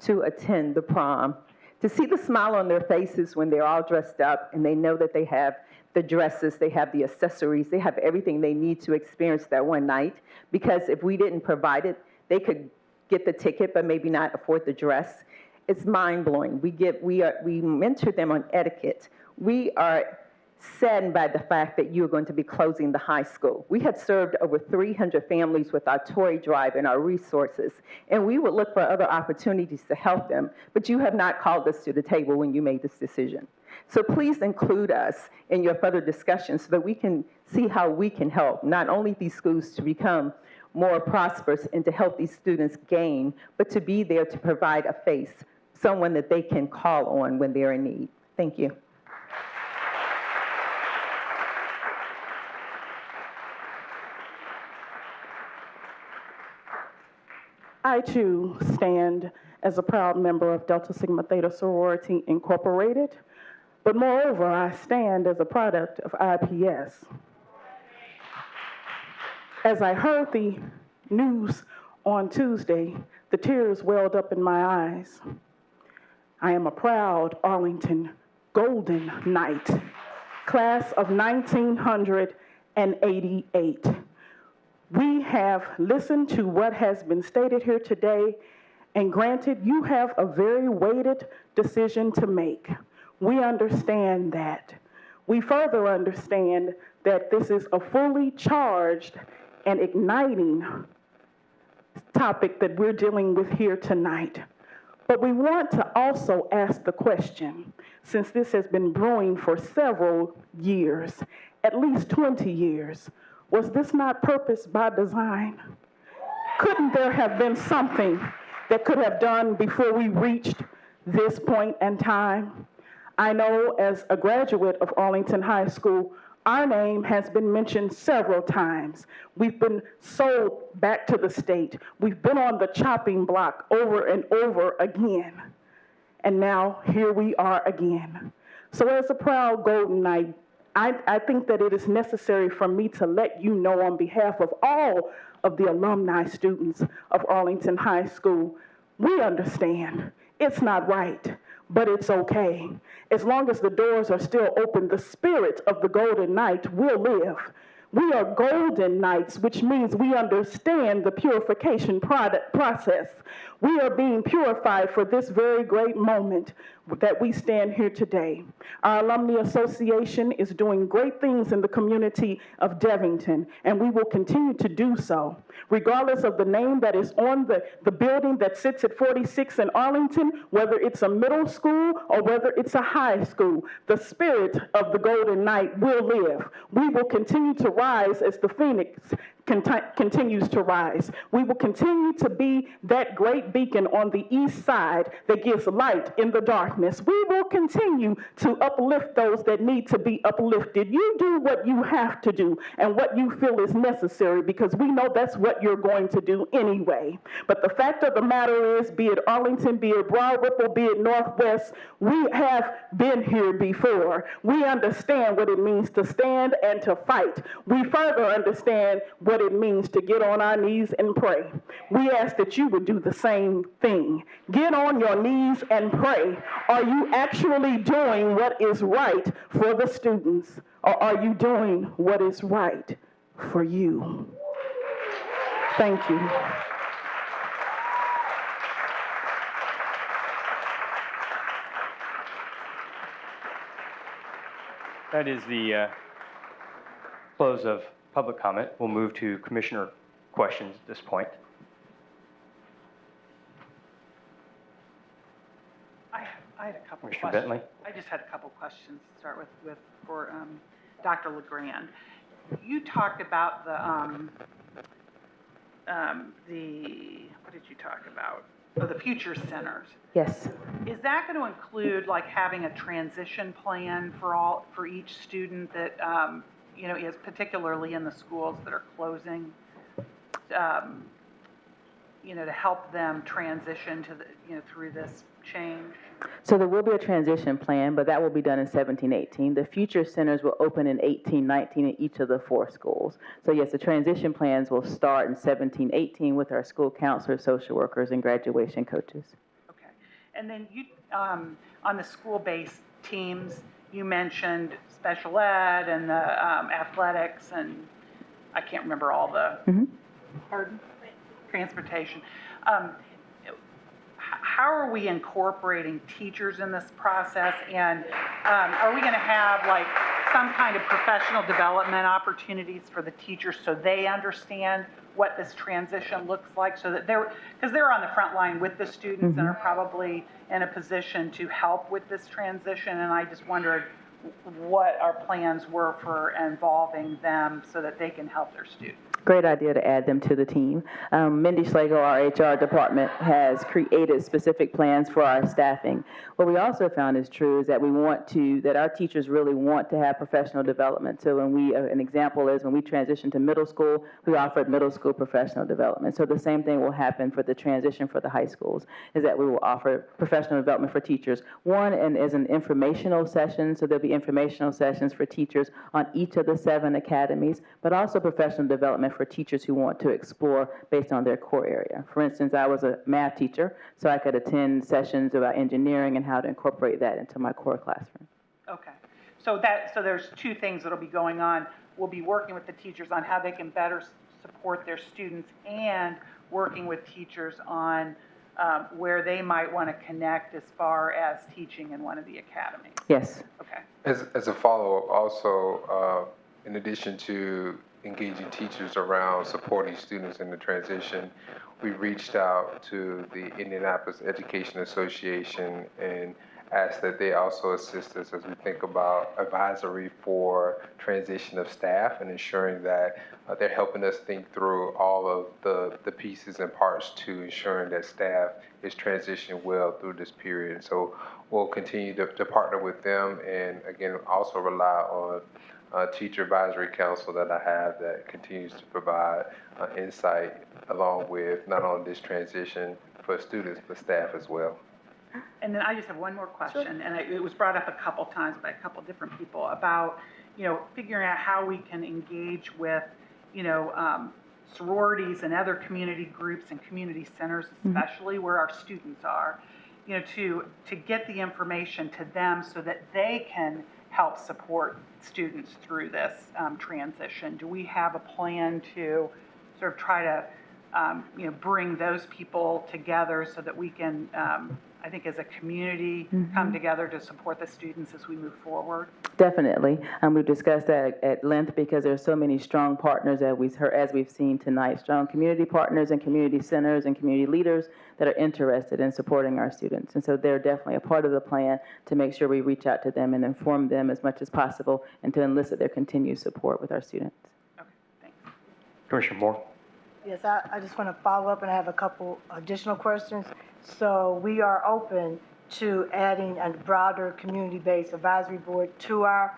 to attend the prom. To see the smile on their faces when they're all dressed up and they know that they have the dresses, they have the accessories, they have everything they need to experience that one night, because if we didn't provide it, they could get the ticket but maybe not afford the dress. It's mind-blowing. We mentor them on etiquette. We are saddened by the fact that you're going to be closing the high school. We have served over 300 families with our toy drive and our resources, and we would look for other opportunities to help them, but you have not called us to the table when you made this decision. So please include us in your further discussions so that we can see how we can help not only these schools to become more prosperous and to help these students gain, but to be there to provide a face, someone that they can call on when they're in need. Thank you. I, too, stand as a proud member of Delta Sigma Theta Sorority Incorporated, but moreover, I stand as a product of IPS. As I heard the news on Tuesday, the tears welled up in my eyes. I am a proud Arlington Golden Knight, class of 1988. We have listened to what has been stated here today, and granted, you have a very weighted decision to make. We understand that. We further understand that this is a fully charged and igniting topic that we're dealing with here tonight. But we want to also ask the question, since this has been brewing for several years, at least 20 years, was this not purpose by design? Couldn't there have been something that could have done before we reached this point in time. I know as a graduate of Arlington High School, our name has been mentioned several times. We've been sold back to the state. We've been on the chopping block over and over again. And now here we are again. So as a proud Golden Knight, I think that it is necessary for me to let you know on behalf of all of the alumni students of Arlington High School, we understand it's not right, but it's okay. As long as the doors are still open, the spirit of the Golden Knight will live. We are Golden Knights, which means we understand the purification process. We are being purified for this very great moment that we stand here today. Our Alumni Association is doing great things in the community of Devington, and we will continue to do so. Regardless of the name that is on the building that sits at 46 in Arlington, whether it's a middle school or whether it's a high school, the spirit of the Golden Knight will live. We will continue to rise as the phoenix continues to rise. We will continue to be that great beacon on the east side that gives light in the darkness. We will continue to uplift those that need to be uplifted. You do what you have to do and what you feel is necessary, because we know that's what you're going to do anyway. But the fact of the matter is, be it Arlington, be it Broad Ripple, be it Northwest, we have been here before. We understand what it means to stand and to fight. We further understand what it means to get on our knees and pray. We ask that you would do the same thing. Get on your knees and pray. Are you actually doing what is right for the students, or are you doing what is right for you? Thank you. That is the close of public comment. We'll move to commissioner questions at this point. I had a couple Commissioner questions. Bentley? I just had a couple questions to start with for Dr. LeGrand. You talked about what did you talk about? Oh, the future centers. Yes. Is that going to include like having a transition plan for each student that is particularly in the schools that are closing, to help them transition to through this change? So there will be a transition plan, but that will be done in 17-18. The future centers will open in 18-19 in each of the 4 schools. So yes, the transition plans will start in 17-18 with our school counselors, social workers, and graduation coaches. Okay. And then you, on the school-based teams, you mentioned special ed and the athletics, and I can't remember all the, pardon? Transportation. How are we incorporating teachers in this process, and are we going to have like some kind of professional development opportunities for the teachers so they understand what this transition looks like, so that because they're on the front line with the students and are probably in a position to help with this transition, and I just wondered what our plans were for involving them so that they can help their students. Great idea to add them to the team. Mindy Schlegel, our HR department, has created specific plans for our staffing. What we also found is true is that that our teachers really want to have professional development. So an example is when we transitioned to middle school, we offered middle school professional development. So the same thing will happen for the transition for the high schools, is that we will offer professional development for teachers. One, and as an informational session, so there'll be informational sessions for teachers on each of the 7 academies, but also professional development for teachers who want to explore based on their core area. For instance, I was a math teacher, so I could attend sessions about engineering and how to incorporate that into my core classroom. Okay. So there's 2 things that'll be going on. We'll be working with the teachers on how they can better support their students, and working with teachers on where they might want to connect as far as teaching in one of the academies. Yes. Okay. As a follow-up, also, in addition to engaging teachers around supporting students in the transition, we reached out to the Indianapolis Education Association and ask that they also assist us as we think about advisory for transition of staff and ensuring that they're helping us think through all of the pieces and parts to ensuring that staff is transitioning well through this period. And so we'll continue to partner with them, and again, also rely on Teacher Advisory Council that I have that continues to provide insight along with not only this transition for students, but staff as well. And then I just have one more question, and it was brought up a couple times by a couple different people about, figuring out how we can engage with, sororities and other community groups and community centers, especially where our students are, to get the information to them so that they can help support students through this transition. Do we have a plan to sort of try to, bring those people together so that we can, I think as a community, come together to support the students as we move forward? Definitely. We've discussed that at length because there's so many strong partners as we've seen tonight, strong community partners and community centers and community leaders that are interested in supporting our students. And so they're definitely a part of the plan to make sure we reach out to them and inform them as much as possible and to enlist their continued support with our students. Okay, thanks. Commissioner Moore. Yes, I just want to follow up, and I have a couple additional questions. So we are open to adding a broader community-based advisory board to our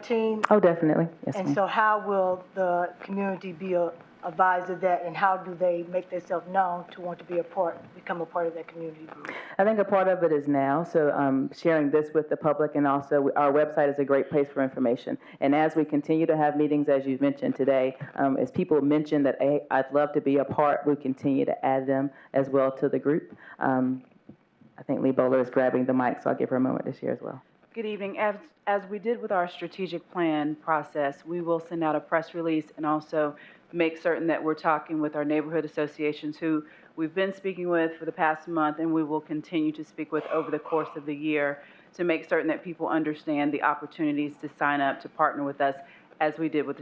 team. Oh, definitely. Yes, and ma'am. so how will the community be advised of that, and how do they make themselves known to want to become a part of that community group? I think a part of it is now, so sharing this with the public, and also our website is a great place for information. And as we continue to have meetings, as you've mentioned today, as people mention that, hey, I'd love to be a part, we continue to add them as well to the group. I think Lee Bowler is grabbing the mic, so I'll give her a moment to share as well. Good evening. As we did with our strategic plan process, we will send out a press release and also make certain that we're talking with our neighborhood associations who we've been speaking with for the past month, and we will continue to speak with over the course of the year to make certain that people understand the opportunities to sign up to partner with us as we did with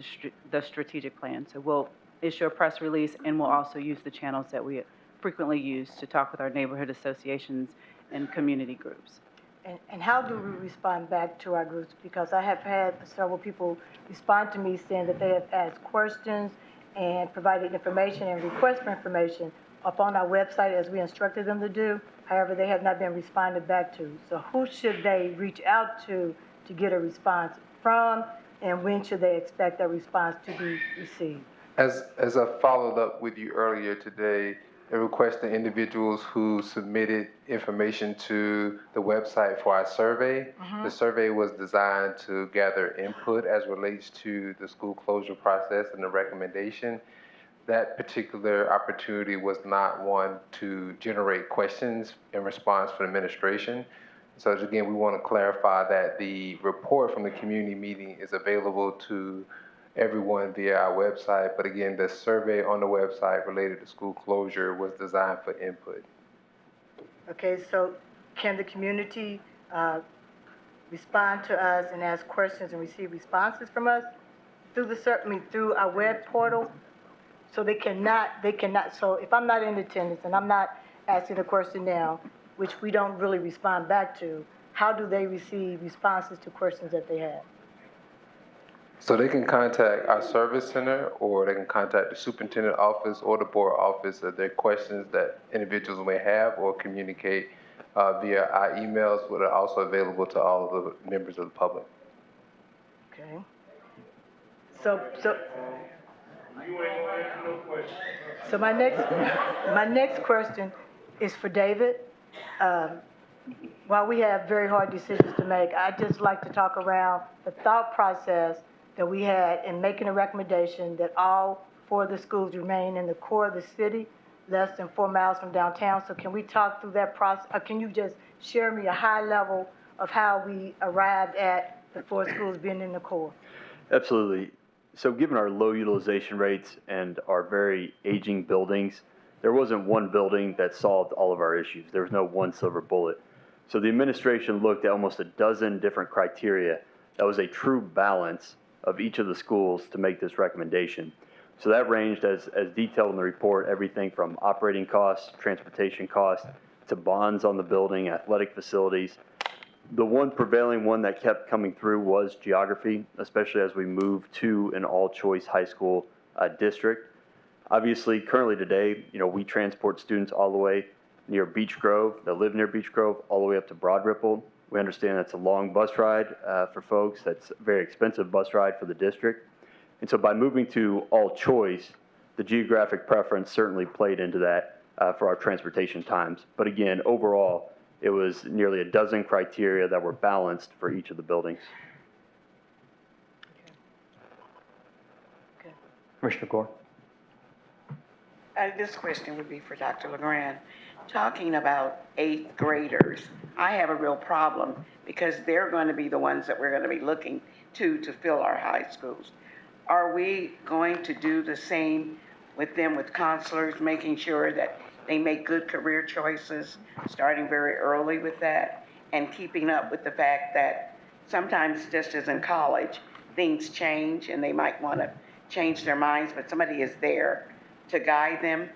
the strategic plan. So we'll issue a press release, and we'll also use the channels that we frequently use to talk with our neighborhood associations and community groups. And how do we respond back to our groups? Because I have had several people respond to me saying that they have asked questions and provided information and requests for information up on our website as we instructed them to do. However, they have not been responded back to. So who should they reach out to get a response from, and when should they expect that response to be received? As I followed up with you earlier today, a request to individuals who submitted information to the website for our survey. The survey was designed to gather input as relates to the school closure process and the recommendation. That particular opportunity was not one to generate questions in response from administration. So again, we want to clarify that the report from the community meeting is available to everyone via our website, but again, the survey on the website related to school closure was designed for input. Okay, so can the community respond to us and ask questions and receive responses from us through our web portal? So they cannot, so if I'm not in attendance and I'm not asking a question now, which we don't really respond back to, how do they receive responses to questions that they have? So they can contact our service center, or they can contact the superintendent office or the board office if there are questions that individuals may have, or communicate via our emails, which are also available to all of the members of the public. Okay. So my next question is for David. While we have very hard decisions to make, I'd just like to talk around the thought process that we had in making a recommendation that all 4 of the schools remain in the core of the city, less than 4 miles from downtown. So can we talk through that process? Or can you just share me a high level of how we arrived at the 4 schools being in the core? Absolutely. So given our low utilization rates and our very aging buildings, there wasn't one building that solved all of our issues. There was no one silver bullet. So the administration looked at almost a dozen different criteria that was a true balance of each of the schools to make this recommendation. So that ranged, as detailed in the report, everything from operating costs, transportation costs, to bonds on the building, athletic facilities. The one prevailing one that kept coming through was geography, especially as we moved to an all-choice high school district. Obviously, currently today, we transport students all the way near Beech Grove, that live near Beech Grove, all the way up to Broad Ripple. We understand that's a long bus ride for folks. That's a very expensive bus ride for the district. And so by moving to all choice, the geographic preference certainly played into that for our transportation times. But again, overall, it was nearly a dozen criteria that were balanced for each of the buildings. Commissioner Gore. This question would be for Dr. LeGrand. Talking about 8th graders, I have a real problem because they're going to be the ones that we're going to be looking to fill our high schools. Are we going to do the same with them, with counselors, making sure that they make good career choices, starting very early with that, and keeping up with the fact that sometimes, just as in college, things change and they might want to change their minds, but somebody is there to guide them,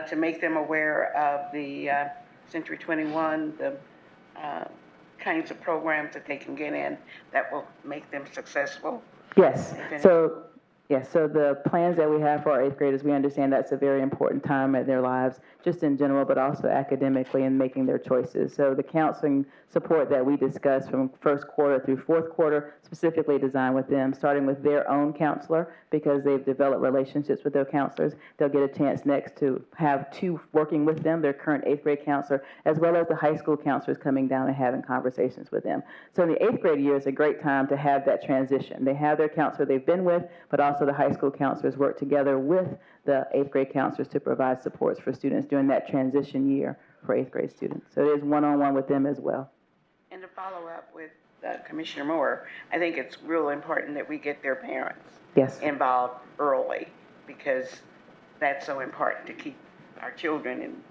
to make them aware of the Century 21, the kinds of programs that they can get in that will make them successful? Yes. So the plans that we have for our 8th graders, we understand that's a very important time in their lives, just in general, but also academically in making their choices. So the counseling support that we discussed from first quarter through fourth quarter, specifically designed with them, starting with their own counselor, because they've developed relationships with their counselors. They'll get a chance next to have two working with them, their current 8th grade counselor, as well as the high school counselors coming down and having conversations with them. So in the 8th grade year is a great time to have that transition. They have their counselor they've been with, but also the high school counselors work together with the 8th grade counselors to provide supports for students during that transition year for 8th grade students. So it is one-on-one with them as well. And to follow up with Commissioner Moore, I think it's real important that we get their parents involved early, because that's so important to keep our children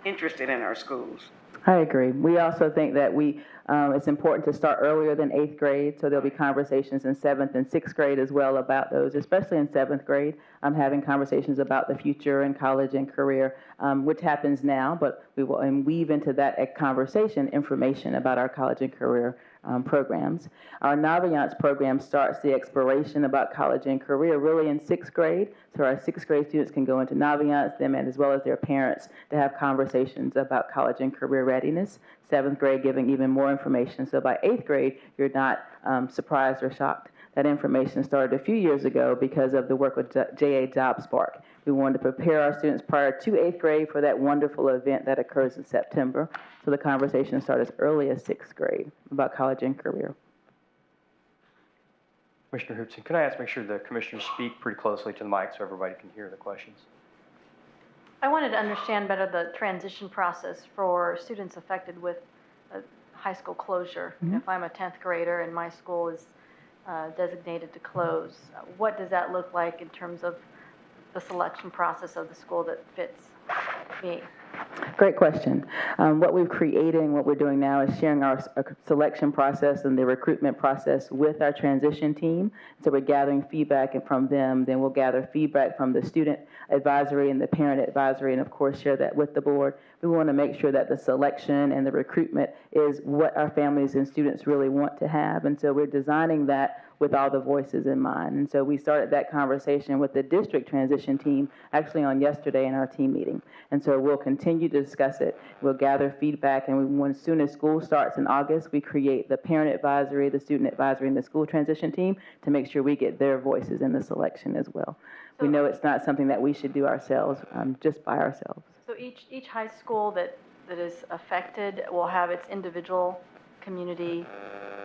interested in our schools. I agree. We also think that it's important to start earlier than 8th grade, so there'll be conversations in 7th and 6th grade as well about those, especially in 7th grade, having conversations about the future and college and career, which happens now, but we will weave into that conversation information about our college and career programs. Our Naviance program starts the exploration about college and career really in 6th grade, so our 6th grade students can go into Naviance, them and as well as their parents, to have conversations about college and career readiness. 7th grade giving even more information, so by 8th grade, you're not surprised or shocked. That information started a few years ago because of the work with JA Job Spark. We wanted to prepare our students prior to 8th grade for that wonderful event that occurs in September. So the conversation started as early as 6th grade about college and career. Commissioner Hoopson, can I make sure the commissioners speak pretty closely to the mic so everybody can hear the questions? I wanted to understand better the transition process for students affected with high school closure. Mm-hmm. If I'm a 10th grader and my school is designated to close, what does that look like in terms of the selection process of the school that fits me? Great question. What we've created and what we're doing now is sharing our selection process and the recruitment process with our transition team. So we're gathering feedback from them. Then we'll gather feedback from the student advisory and the parent advisory, and of course share that with the board. We want to make sure that the selection and the recruitment is what our families and students really want to have. And so we're designing that with all the voices in mind. And so we started that conversation with the district transition team actually on yesterday in our team meeting. And so we'll continue to discuss it. We'll gather feedback, and as soon as school starts in August, we create the parent advisory, the student advisory, and the school transition team to make sure we get their voices in the selection as well. We know it's not something that we should do ourselves, just by ourselves. So each high school that is affected will have its individual community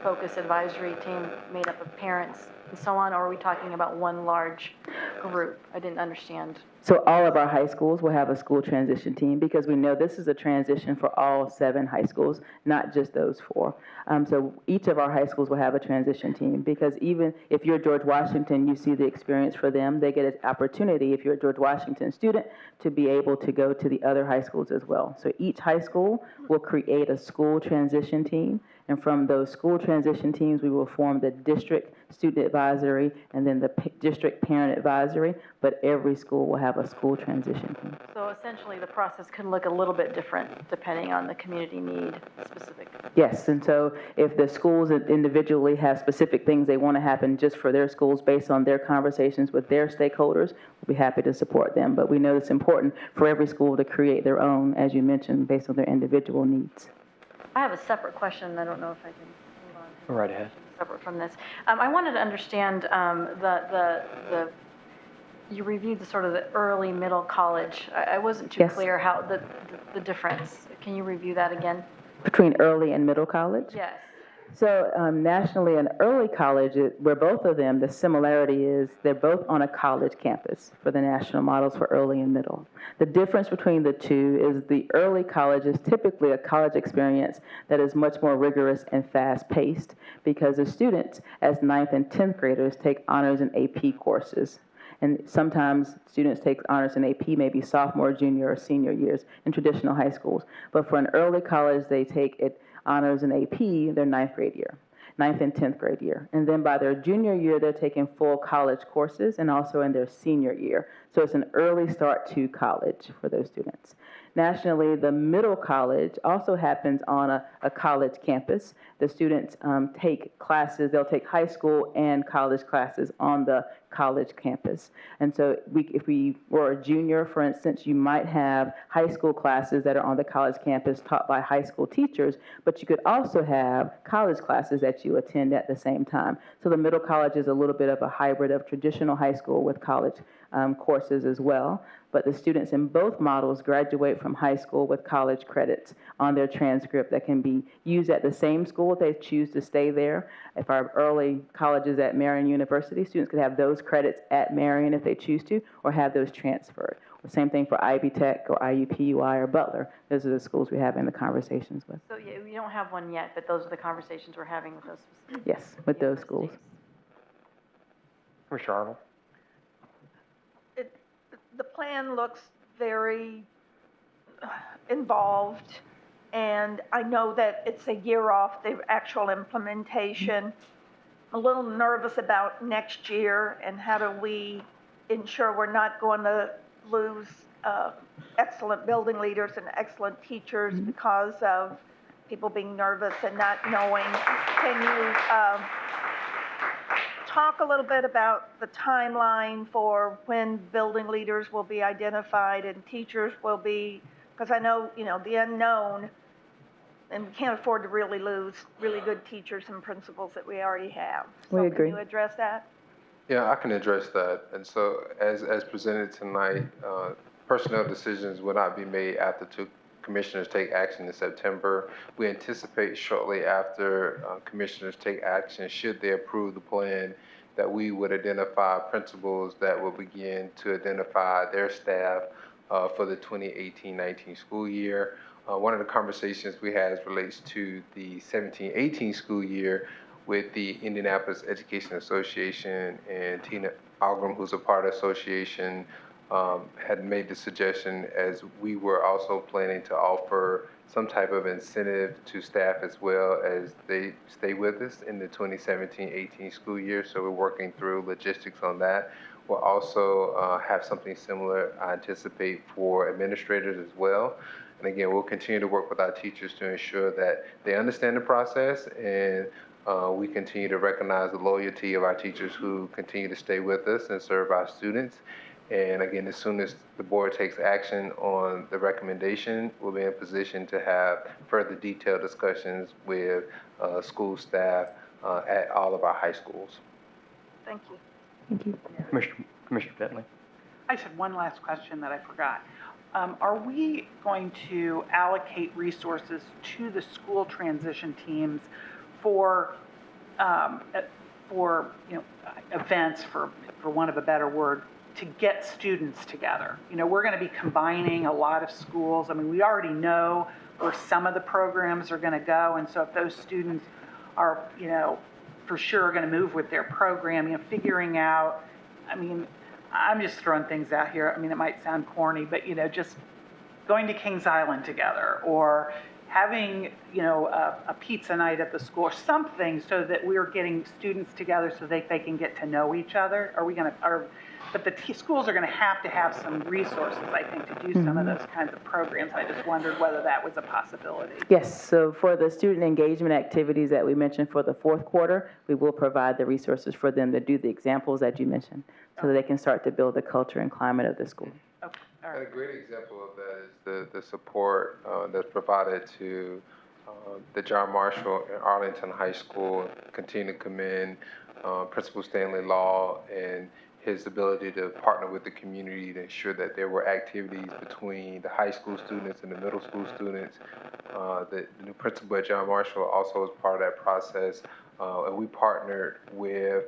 focus advisory team made up of parents and so on, or are we talking about one large group? I didn't understand. So all of our high schools will have a school transition team because we know this is a transition for all 7 high schools, not just those 4. So each of our high schools will have a transition team because even if you're George Washington, you see the experience for them. They get an opportunity, if you're a George Washington student, to be able to go to the other high schools as well. So each high school will create a school transition team, And from those school transition teams, we will form the district student advisory and then the district parent advisory, but every school will have a school transition team. So essentially, the process can look a little bit different depending on the community need specific. Yes, and so if the schools individually have specific things they want to happen just for their schools based on their conversations with their stakeholders, we'll be happy to support them. But we know it's important for every school to create their own, as you mentioned, based on their individual needs. I have a separate question. I don't know if I can move on. Go right ahead. Separate from this. I wanted to understand you reviewed the sort of the early middle college. I wasn't too clear how the difference. Can you review that again? Between early and middle college? Yes. So nationally, an early college, where both of them, the similarity is they're both on a college campus for the national models for early and middle. The difference between the two is the early college is typically a college experience that is much more rigorous and fast-paced because the students, as 9th and 10th graders, take honors and AP courses. And sometimes students take honors in AP maybe sophomore, junior, or senior years in traditional high schools. But for an early college, they take it honors in AP their 9th grade year, 9th and 10th grade year. And then by their junior year, they're taking full college courses and also in their senior year. So it's an early start to college for those students. Nationally, the middle college also happens on a college campus. The students take classes, they'll take high school and college classes on the college campus. And so if we were a junior, for instance, you might have high school classes that are on the college campus taught by high school teachers, but you could also have college classes that you attend at the same time. So the middle college is a little bit of a hybrid of traditional high school with college courses as well. But the students in both models graduate from high school with college credits on their transcript that can be used at the same school if they choose to stay there. If our early college is at Marian University, students could have those credits at Marian if they choose to, or have those transferred. The same thing for Ivy Tech or IUPUI or Butler. Those are the schools we're having the conversations with. So yeah, we don't have one yet, but those are the conversations we're having with those specific. Yes, with those schools. Commissioner Arnold. The plan looks very involved, and I know that it's a year off the actual implementation. I'm a little nervous about next year and how do we ensure we're not going to lose excellent building leaders and excellent teachers because of people being nervous and not knowing. Can you talk a little bit about the timeline for when building leaders will be identified and teachers will be, because I know, the unknown, and we can't afford to really lose really good teachers and principals that we already have. So We agree. Can you address that? Yeah, I can address that. And so as presented tonight, personnel decisions will not be made after two commissioners take action in September. We anticipate shortly after commissioners take action, should they approve the plan, that we would identify principals that will begin to identify their staff for the 2018-19 school year. One of the conversations we had relates to the 17-18 school year with the Indianapolis Education Association, and Tina Algram, who's a part of the association, had made the suggestion, as we were also planning to offer some type of incentive to staff as well as they stay with us in the 2017-18 school year. So we're working through logistics on that. We'll also have something similar, I anticipate, for administrators as well. And again, we'll continue to work with our teachers to ensure that they understand the process, and we continue to recognize the loyalty of our teachers who continue to stay with us and serve our students. And again, as soon as the board takes action on the recommendation, we'll be in a position to have further detailed discussions with school staff at all of our high schools. Thank you. Thank you. Commissioner Bentley. I just had one last question that I forgot. Are we going to allocate resources to the school transition teams for events, for want of a better word, to get students together? We're going to be combining a lot of schools. I mean, we already know where some of the programs are going to go, and so if those students are, for sure going to move with their program, figuring out, I'm just throwing things out here. It might sound corny, but, just going to Kings Island together, or having, a pizza night at the school or something so that we're getting students together so they can get to know each other? But the schools are going to have some resources, I think, to do some of those kinds of programs. I just wondered whether that was a possibility. Yes, so for the student engagement activities that we mentioned for the fourth quarter, we will provide the resources for them to do the examples that you mentioned so that they can start to build the culture and climate of the school. Okay. All right. And a great example of that is the support that's provided to the John Marshall and Arlington High School. Continue to commend Principal Stanley Law and his ability to partner with the community to ensure that there were activities between the high school students and the middle school students. The new principal at John Marshall also was part of that process. And we partnered with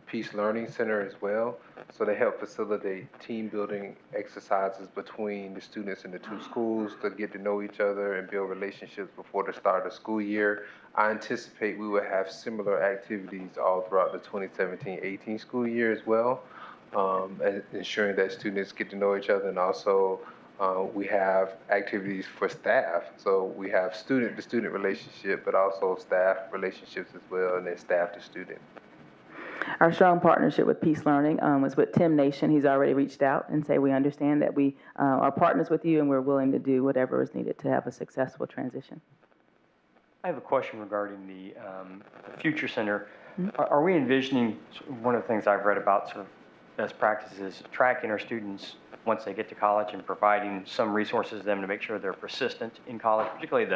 Peace Learning Center as well. So they help facilitate team building exercises between the students in the two schools to get to know each other and build relationships before the start of the school year. I anticipate we will have similar activities all throughout the 2017-18 school year as well, and ensuring that students get to know each other, and also we have activities for staff. So we have student-to-student relationship, but also staff relationships as well, and then staff to student. Our strong partnership with Peace Learning was with Tim Nation. He's already reached out and said, we understand that we are partners with you and we're willing to do whatever is needed to have a successful transition. I have a question regarding the Future Center. Are we envisioning, one of the things I've read about sort of best practices, tracking our students once they get to college and providing some resources to them to make sure they're persistent in college, particularly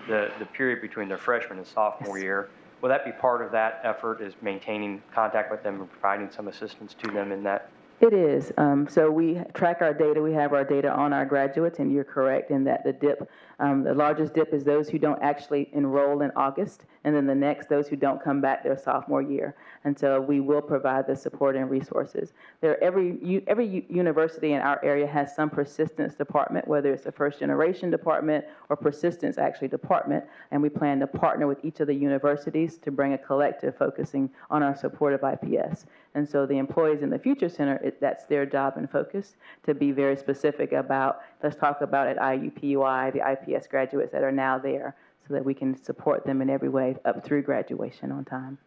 the period between their freshman and sophomore year? Will that be part of that effort, is maintaining contact with them and providing some assistance to them in that? It is. So we track our data. We have our data on our graduates, and you're correct in that the dip, the largest dip is those who don't actually enroll in August, and then the next, those who don't come back their sophomore year. And so we will provide the support and resources. Every university in our area has some persistence department, whether it's a first generation department or persistence actually department, and we plan to partner with each of the universities to bring a collective focusing on our support of IPS. And so the employees in the Future Center, that's their job and focus, to be very specific about, let's talk about at IUPUI, the IPS graduates that are now there, so that we can support them in every way up through graduation on time.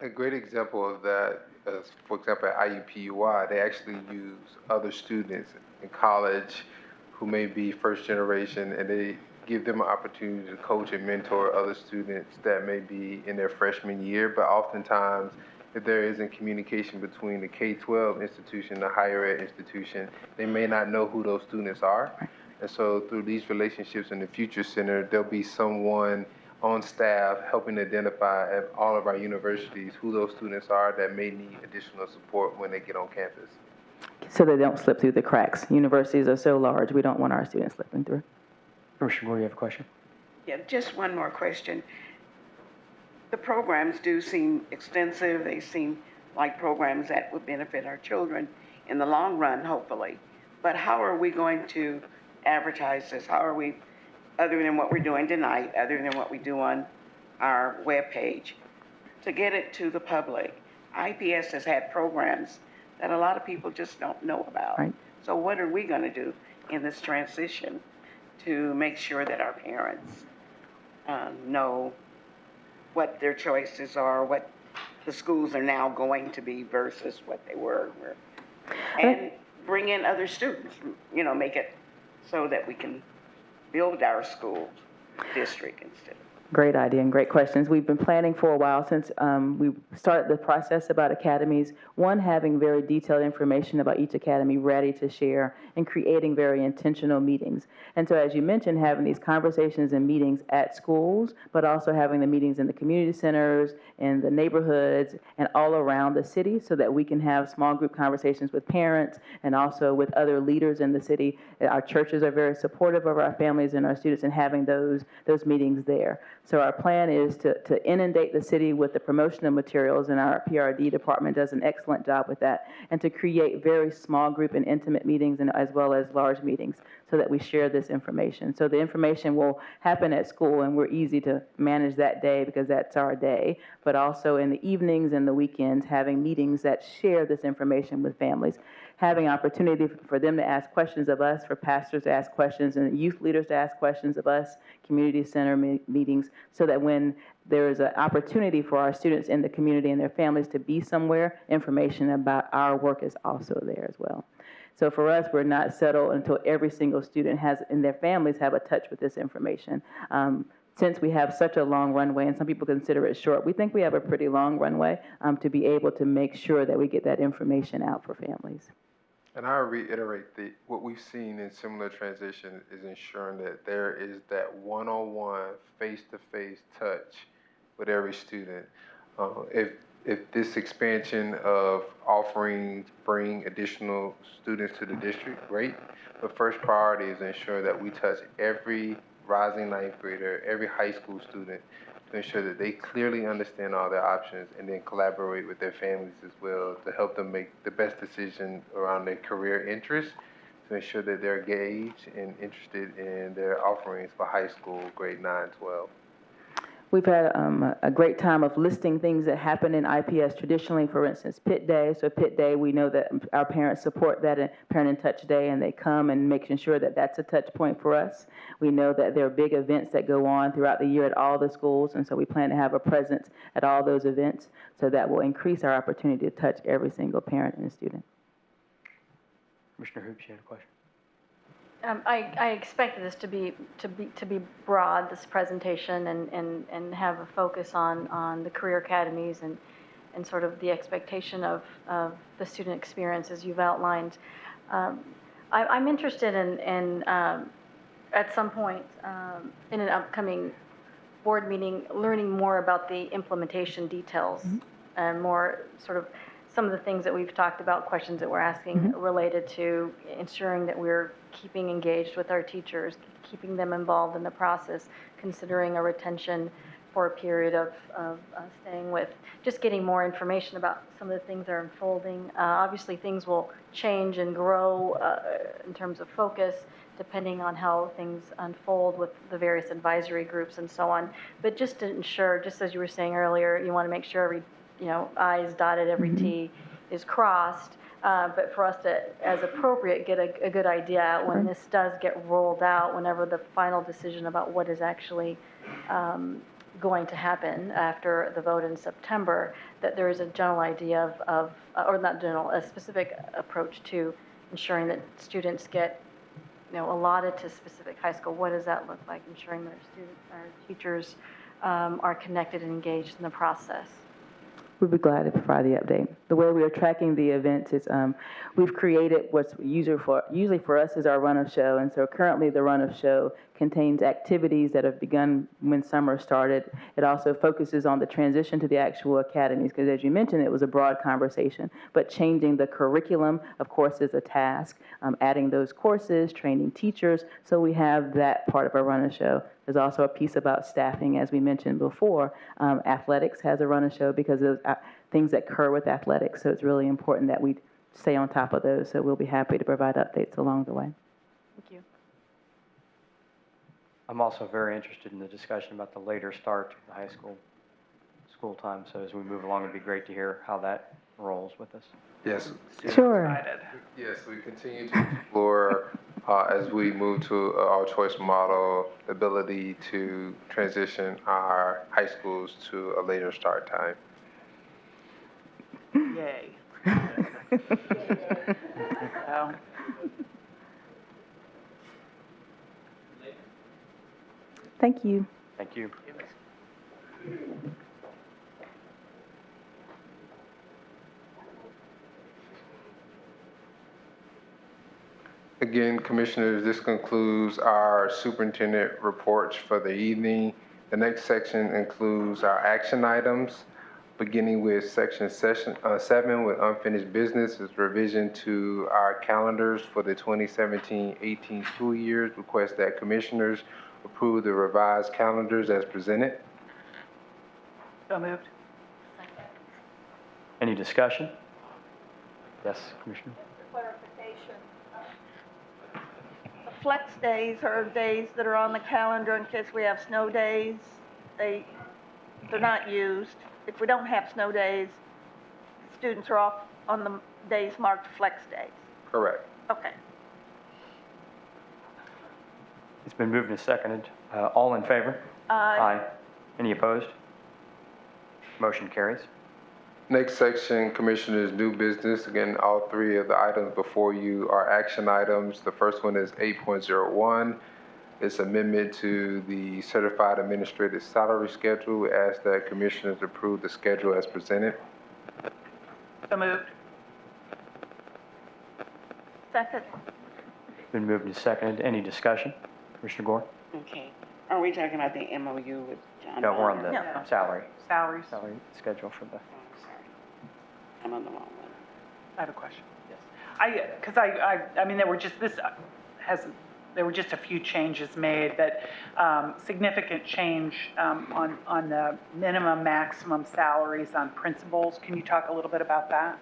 A great example of that is, for example, at IUPUI, they actually use other students in college who may be first generation, and they give them an opportunity to coach and mentor other students that may be in their freshman year. But oftentimes, if there isn't communication between the K-12 institution, the higher ed institution, they may not know who those students are. And so through these relationships in the Future Center, there'll be someone on staff helping identify at all of our universities who those students are that may need additional support when they get on campus. So they don't slip through the cracks. Universities are so large, we don't want our students slipping through. Commissioner Moore, you have a question? Yeah, just one more question. The programs do seem extensive. They seem like programs that would benefit our children in the long run, hopefully. But how are we going to advertise this? How are we, other than what we're doing tonight, other than what we do on our webpage, to get it to the public? IPS has had programs that a lot of people just don't know about. Right. So what are we going to do in this transition to make sure that our parents know what their choices are, what the schools are now going to be versus what they were, and bring in other students, make it so that we can build our school district instead of. Great idea and great questions. We've been planning for a while since we started the process about academies. One, having very detailed information about each academy ready to share and creating very intentional meetings. And so as you mentioned, having these conversations and meetings at schools, but also having the meetings in the community centers, in the neighborhoods, and all around the city so that we can have small group conversations with parents and also with other leaders in the city. Our churches are very supportive of our families and our students and having those meetings there. So our plan is to inundate the city with the promotional materials, and our PRD department does an excellent job with that, and to create very small group and intimate meetings and as well as large meetings so that we share this information. So the information will happen at school, and we're easy to manage that day because that's our day, but also in the evenings and the weekends, having meetings that share this information with families, having opportunity for them to ask questions of us, for pastors to ask questions, and youth leaders to ask questions of us, community center meetings, so that when there is an opportunity for our students in the community and their families to be somewhere, information about our work is also there as well. So for us, we're not settled until every single student has, and their families have a touch with this information. Since we have such a long runway, and some people consider it short, we think we have a pretty long runway to be able to make sure that we get that information out for families. And I'll reiterate that what we've seen in similar transition is ensuring that there is that one-on-one, face-to-face touch with every student. If this expansion of offerings bring additional students to the district, great. But first priority is ensure that we touch every rising ninth grader, every high school student, to ensure that they clearly understand all their options and then collaborate with their families as well to help them make the best decision around their career interests, to ensure that they're engaged and interested in their offerings for high school, grade 9, 12. We've had a great time of listing things that happen in IPS traditionally, for instance, Pit Day. So Pit Day, we know that our parents support that in Parent in Touch Day, and they come and making sure that that's a touch point for us. We know that there are big events that go on throughout the year at all the schools, and so we plan to have a presence at all those events, so that will increase our opportunity to touch every single parent and student. Commissioner Hoops, you had a question? I expected this to be broad, this presentation, and have a focus on the career academies and sort of the expectation of the student experience as you've outlined. I'm interested in at some point in an upcoming board meeting, learning more about the implementation details and more sort of some of the things that we've talked about, questions that we're asking related to ensuring that we're keeping engaged with our teachers, keeping them involved in the process, considering a retention for a period of staying with, just getting more information about some of the things that are unfolding. Obviously, things will change and grow in terms of focus, depending on how things unfold with the various advisory groups and so on. But just to ensure, just as you were saying earlier, you want to make sure every I's dotted, every T is crossed. But for us to, as appropriate, get a good idea when this does get rolled out, whenever the final decision about what is actually going to happen after the vote in September, that there is a general idea or not general, a specific approach to ensuring that students get, allotted to specific high school. What does that look like? Ensuring that our teachers are connected and engaged in the process. We'd be glad to provide the update. The way we are tracking the events is we've created what's usually for us is our run of show. And so currently the run of show contains activities that have begun when summer started. It also focuses on the transition to the actual academies, because as you mentioned, it was a broad conversation. But changing the curriculum, of course, is a task. Adding those courses, training teachers, so we have that part of our run of show. There's also a piece about staffing, as we mentioned before. Athletics has a run of show because of things that occur with athletics. So it's really important that we stay on top of those. So we'll be happy to provide updates along the way. Thank you. I'm also very interested in the discussion about the later start to the high school time. So as we move along, it'd be great to hear how that rolls with us. Yes. Sure. Yes, we continue to explore as we move to our choice model, the ability to transition our high schools to a later start time. Yay. So, Thank you. Thank you. Again, Commissioners, this concludes our superintendent reports for the evening. The next section includes our action items, beginning with section 7 with unfinished business is revision to our calendars for the 2017-18 school years. Request that Commissioners approve the revised calendars as presented. So moved. Any discussion? Yes, Commissioner? Clarification. The flex days are days that are on the calendar in case we have snow days. They're not used. If we don't have snow days, students are off on the days marked flex days. Correct. Okay. It's been moved and seconded. All in favor? Aye. Any opposed? Motion carries. Next section, Commissioners, new business. Again, all three of the items before you are action items. The first one is 8.01. It's amendment to the certified administrative salary schedule. We ask that Commissioners approve the schedule as presented. So moved. Second. Been moved and seconded. Any discussion? Commissioner Gore? Okay. Are we talking about the MOU with John? No, we're on the No. salary Salaries. schedule for the. I'm on the wrong one. I have a question. Yes. Because I mean, there were just a few changes made, but significant change on the minimum, maximum salaries on principals. Can you talk a little bit about that?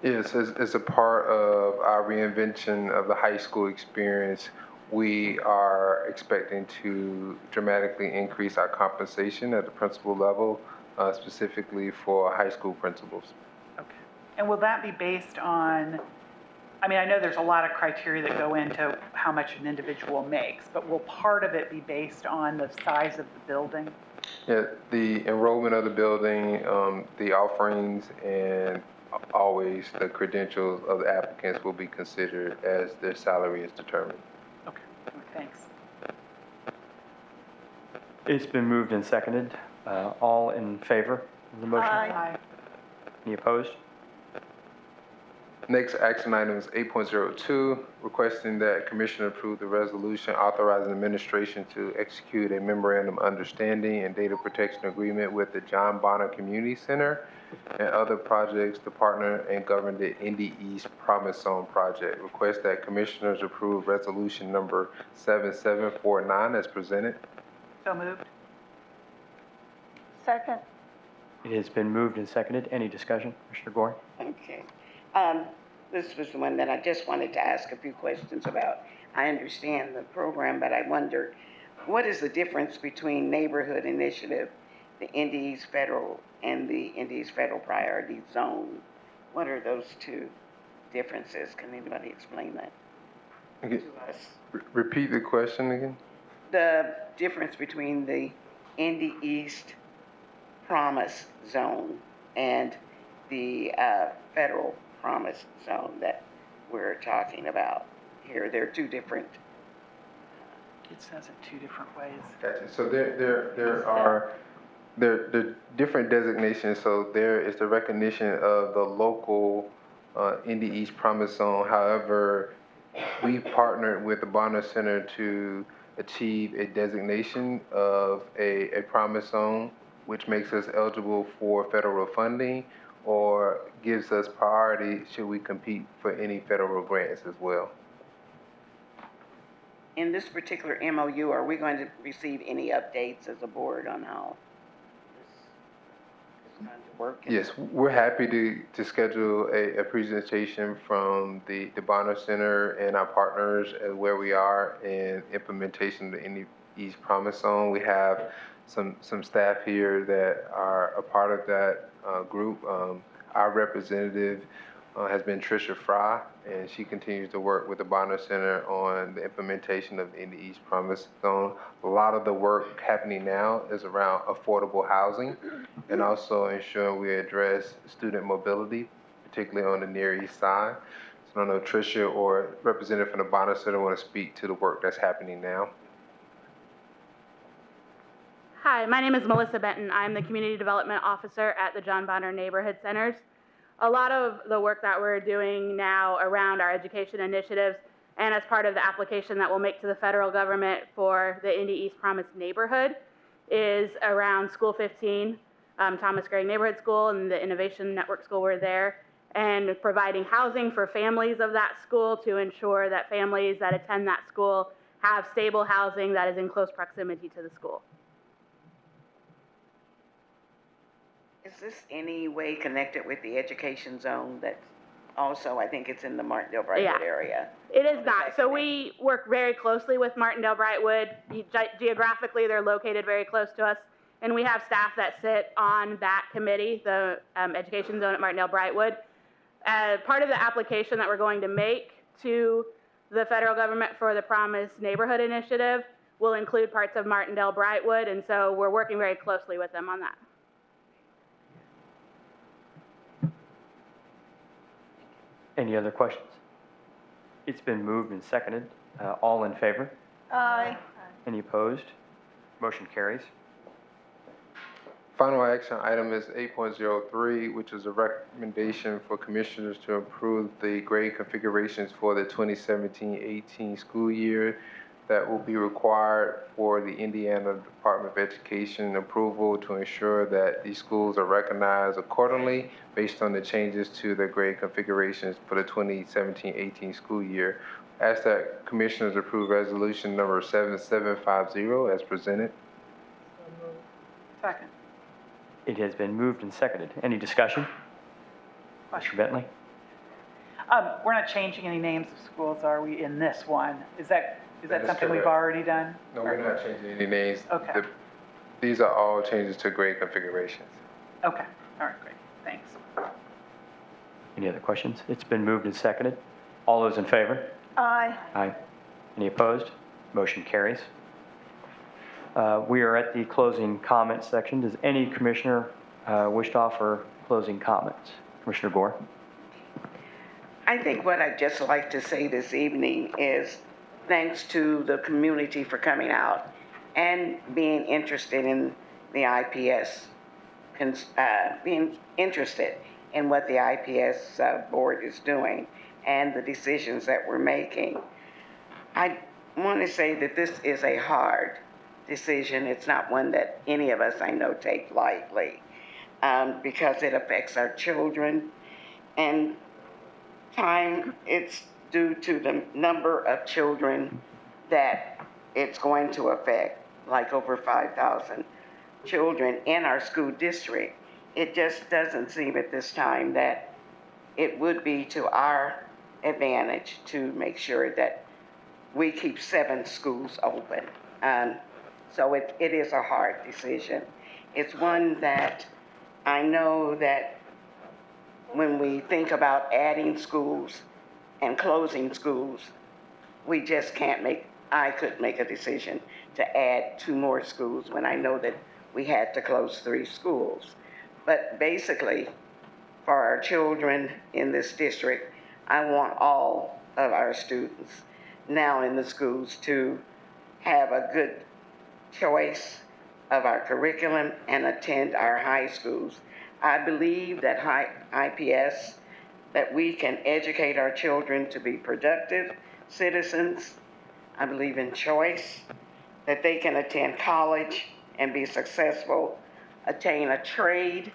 Yes, as a part of our reinvention of the high school experience, we are expecting to dramatically increase our compensation at the principal level, specifically for high school principals. Okay. And will that be based on, I mean, I know there's a lot of criteria that go into how much an individual makes, but will part of it be based on the size of the building? Yeah, the enrollment of the building, the offerings, and always the credentials of the applicants will be considered as their salary is determined. Okay, thanks. It's been moved and seconded. All in favor of the motion? Aye. Any opposed? Next action item is 8.02, requesting that Commissioner approve the resolution authorizing administration to execute a memorandum of understanding and data protection agreement with the John Bonner Community Center and other projects to partner and govern the Indy East Promise Zone project. Request that Commissioners approve resolution number 7749 as presented. So moved. Second. It has been moved and seconded. Any discussion? Commissioner Gore? Okay. This was the one that I just wanted to ask a few questions about. I understand the program, but I wonder, what is the difference between neighborhood initiative, the Indy East Federal, and the Indy East Federal Priority Zone? What are those two differences? Can anybody explain that Okay. to us? Repeat the question again. The difference between the Indy East Promise Zone and the Federal Promise Zone that we're talking about here. They're two different. It says it two different ways. Gotcha. So there are different designations. So there is the recognition of the local Indy East Promise Zone. However, we partnered with the Bonner Center to achieve a designation of a Promise Zone, which makes us eligible for federal funding or gives us priority should we compete for any federal grants as well. In this particular MOU, are we going to receive any updates as a board on how this is going to work? Yes, we're happy to schedule a presentation from the Bonner Center and our partners and where we are in implementation of the Indy East Promise Zone. We have some staff here that are a part of that group. Our representative has been Tricia Fry, and she continues to work with the Bonner Center on the implementation of the Indy East Promise Zone. A lot of the work happening now is around affordable housing and also ensuring we address student mobility, particularly on the Near East Side. So I don't know if Tricia or representative from the Bonner Center want to speak to the work that's happening now. Hi, my name is Melissa Benton. I'm the Community Development Officer at the John Bonner Neighborhood Centers. A lot of the work that we're doing now around our education initiatives and as part of the application that we'll make to the federal government for the Indy East Promise neighborhood is around School 15, Thomas Gregg Neighborhood School, and the Innovation Network School were there, and providing housing for families of that school to ensure that families that attend that school have stable housing that is in close proximity to the school. Is this any way connected with the education zone that's also, I think it's in the Martindale-Brightwood area? It is not. So we work very closely with Martindale-Brightwood. Geographically, they're located very close to us. And we have staff that sit on that committee, the education zone at Martindale-Brightwood. Part of the application that we're going to make to the federal government for the Promise Neighborhood Initiative will include parts of Martindale-Brightwood. And so we're working very closely with them on that. Any other questions? It's been moved and seconded. All in favor? Aye. Any opposed? Motion carries. Final action item is 8.03, which is a recommendation for commissioners to approve the grade configurations for the 2017-18 school year that will be required for the Indiana Department of Education approval to ensure that these schools are recognized accordingly based on the changes to their grade configurations for the 2017-18 school year. Ask that commissioners approve resolution number 7750 as presented. Second. It has been moved and seconded. Any discussion? Mr. Bentley? We're not changing any names of schools, are we, in this one? Is that something we've correct. already done? No, we're not changing any names. Okay. These are all changes to grade configurations. Okay. All right, great. Thanks. Any other questions? It's been moved and seconded. All those in favor? Aye. Aye. Any opposed? Motion carries. We are at the closing comment section. Does any commissioner wish to offer closing comments? Commissioner Gore? I think what I'd just like to say this evening is thanks to the community for coming out and being interested in the IPS, being interested in what the IPS board is doing and the decisions that we're making. I want to say that this is a hard decision. It's not one that any of us I know take lightly because it affects our children, and it's due to the number of children that it's going to affect, like over 5,000 children in our school district. It just doesn't seem at this time that it would be to our advantage to make sure that we keep 7 schools open. So it is a hard decision. It's one that I know that when we think about adding schools and closing schools, we just can't I couldn't make a decision to add 2 more schools when I know that we had to close 3 schools. But basically, for our children in this district, I want all of our students now in the schools to have a good choice of our curriculum and attend our high schools. I believe that IPS, that we can educate our children to be productive citizens. I believe in choice, that they can attend college and be successful, attain a trade,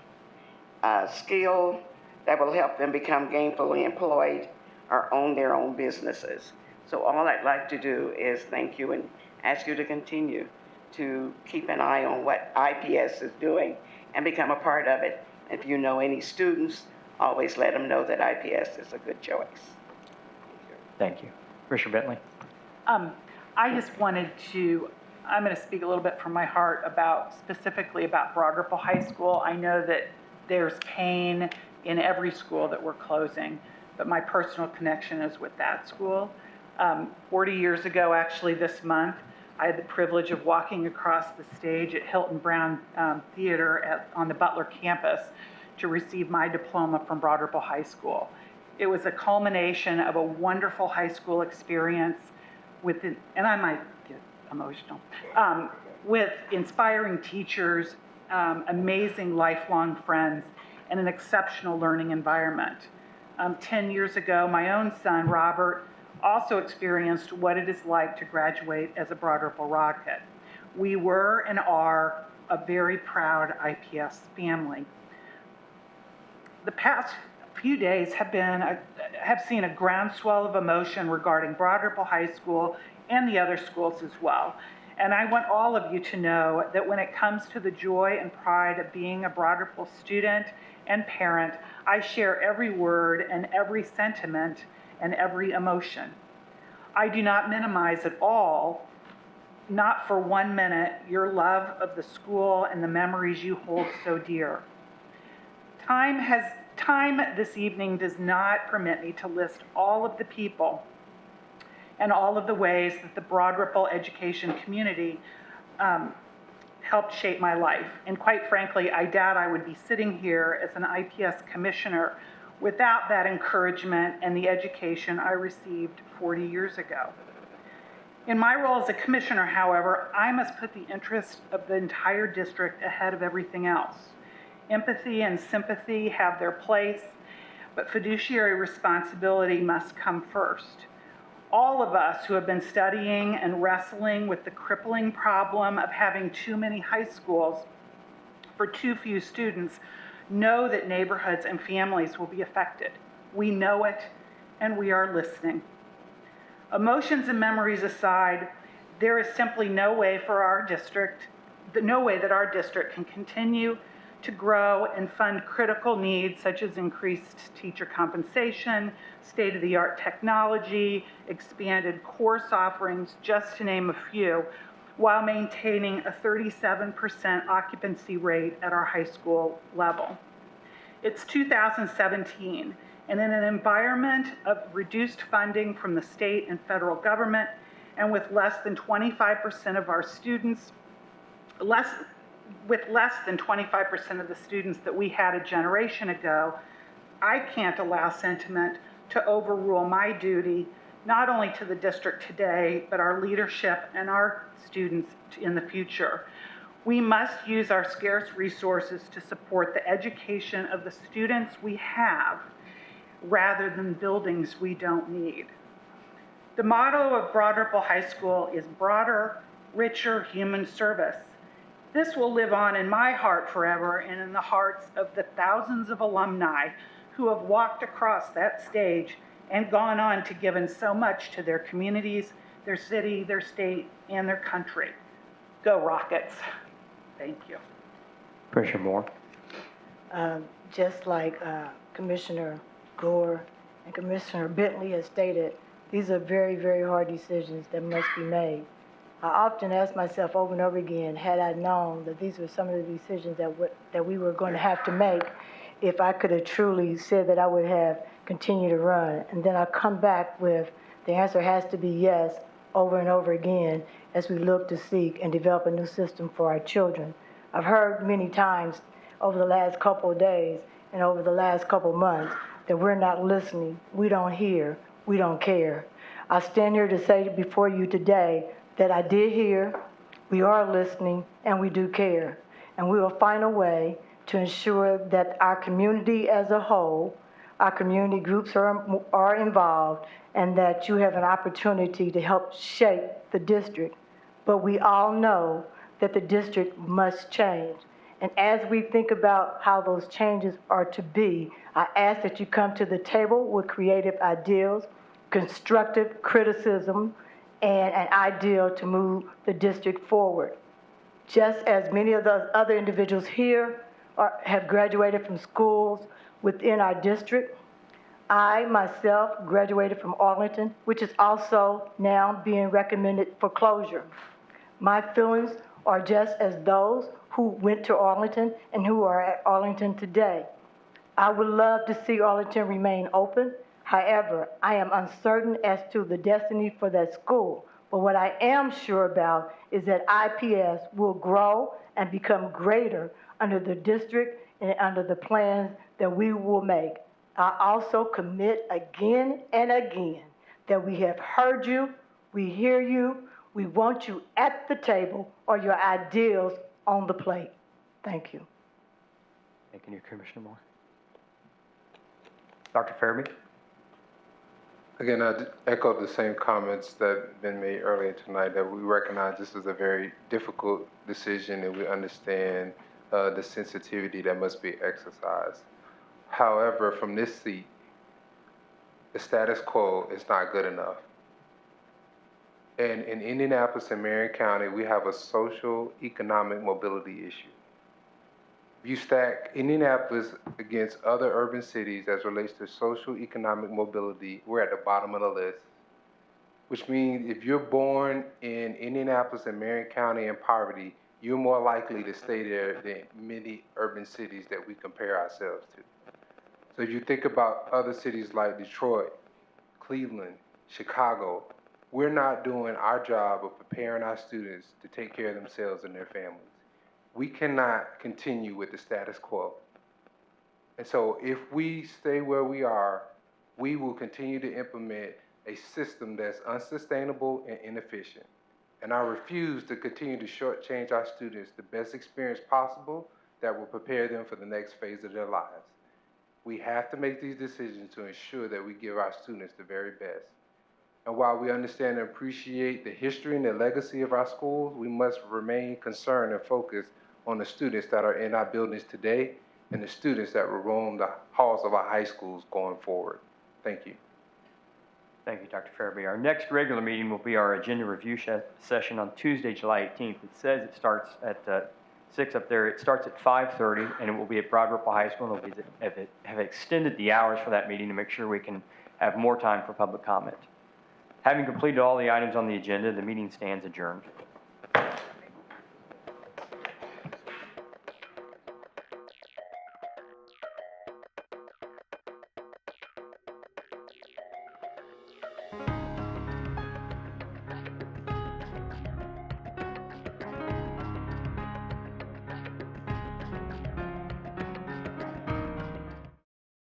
skill that will help them become gainfully employed or own their own businesses. So all I'd like to do is thank you and ask you to continue to keep an eye on what IPS is doing and become a part of it. If you know any students, always let them know that IPS is a good choice. Thank you. Commissioner Bentley? I just wanted to, I'm going to speak a little bit from my heart specifically about Broad Ripple High School. I know that there's pain in every school that we're closing, but my personal connection is with that school. 40 years ago, actually this month, I had the privilege of walking across the stage at Hilton Brown Theater on the Butler campus to receive my diploma from Broad Ripple High School. It was a culmination of a wonderful high school experience and I might get emotional, with inspiring teachers, amazing lifelong friends, and an exceptional learning environment. 10 years ago, my own son, Robert, also experienced what it is like to graduate as a Broad Ripple Rocket. We were and are a very proud IPS family. The past few days have seen a groundswell of emotion regarding Broad Ripple High School and the other schools as well. And I want all of you to know that when it comes to the joy and pride of being a Broad Ripple student and parent, I share every word and every sentiment and every emotion. I do not minimize at all, not for 1 minute, your love of the school and the memories you hold so dear. Time this evening does not permit me to list all of the people and all of the ways that the Broad Ripple education community helped shape my life. And quite frankly, I doubt I would be sitting here as an IPS commissioner without that encouragement and the education I received 40 years ago. In my role as a commissioner, however, I must put the interest of the entire district ahead of everything else. Empathy and sympathy have their place, but fiduciary responsibility must come first. All of us who have been studying and wrestling with the crippling problem of having too many high schools for too few students know that neighborhoods and families will be affected. We know it, and we are listening. Emotions and memories aside, there is simply no way that our district can continue to grow and fund critical needs such as increased teacher compensation, state-of-the-art technology, expanded course offerings, just to name a few, while maintaining a 37% occupancy rate at our high school level. It's 2017, and in an environment of reduced funding from the state and federal government, and with less than 25% of our students, less than 25% of the students that we had a generation ago, I can't allow sentiment to overrule my duty, not only to the district today, but our leadership and our students in the future. We must use our scarce resources to support the education of the students we have, rather than buildings we don't need. The motto of Broad Ripple High School is broader, richer human service. This will live on in my heart forever and in the hearts of the thousands of alumni who have walked across that stage and gone on to give in so much to their communities, their city, their state, and their country. Go Rockets. Thank you. Commissioner Moore. Just like Commissioner Gore and Commissioner Bentley has stated, these are very, very hard decisions that must be made. I often ask myself over and over again, had I known that these were some of the decisions that we were going to have to make, if I could have truly said that I would have continued to run. And then I come back with the answer has to be yes over and over again as we look to seek and develop a new system for our children. I've heard many times over the last couple of days and over the last couple of months that we're not listening, we don't hear, we don't care. I stand here to say before you today that I did hear, we are listening, and we do care. And we will find a way to ensure that our community as a whole, our community groups are involved, and that you have an opportunity to help shape the district. But we all know that the district must change. And as we think about how those changes are to be, I ask that you come to the table with creative ideas, constructive criticism, and an ideal to move the district forward. Just as many of the other individuals here have graduated from schools within our district, I myself graduated from Arlington, which is also now being recommended for closure. My feelings are just as those who went to Arlington and who are at Arlington today. I would love to see Arlington remain open. However, I am uncertain as to the destiny for that school. But what I am sure about is that IPS will grow and become greater under the district and under the plans that we will make. I also commit again and again that we have heard you, we hear you, we want you at the table or your ideals on the plate. Thank you. Thank you, Commissioner Moore. Dr. Farabee? Again, I echo the same comments that have been made earlier tonight, that we recognize this is a very difficult decision and we understand the sensitivity that must be exercised. However, from this seat, the status quo is not good enough. And in Indianapolis and Marion County, we have a social economic mobility issue. If you stack Indianapolis against other urban cities as relates to social economic mobility, we're at the bottom of the list. Which means if you're born in Indianapolis and Marion County in poverty, you're more likely to stay there than many urban cities that we compare ourselves to. So if you think about other cities like Detroit, Cleveland, Chicago, we're not doing our job of preparing our students to take care of themselves and their families. We cannot continue with the status quo. And so if we stay where we are, we will continue to implement a system that's unsustainable and inefficient. And I refuse to continue to shortchange our students the best experience possible that will prepare them for the next phase of their lives. We have to make these decisions to ensure that we give our students the very best. And while we understand and appreciate the history and the legacy of our schools, we must remain concerned and focused on the students that are in our buildings today and the students that will roam the halls of our high schools going forward. Thank you. Thank you, Dr. Farabee. Our next regular meeting will be our agenda review session on Tuesday, July 18th. It says it starts at 6 up there. It starts at 5:30, and it will be at Broad Ripple High School. And we have extended the hours for that meeting to make sure we can have more time for public comment. Having completed all the items on the agenda, the meeting stands adjourned.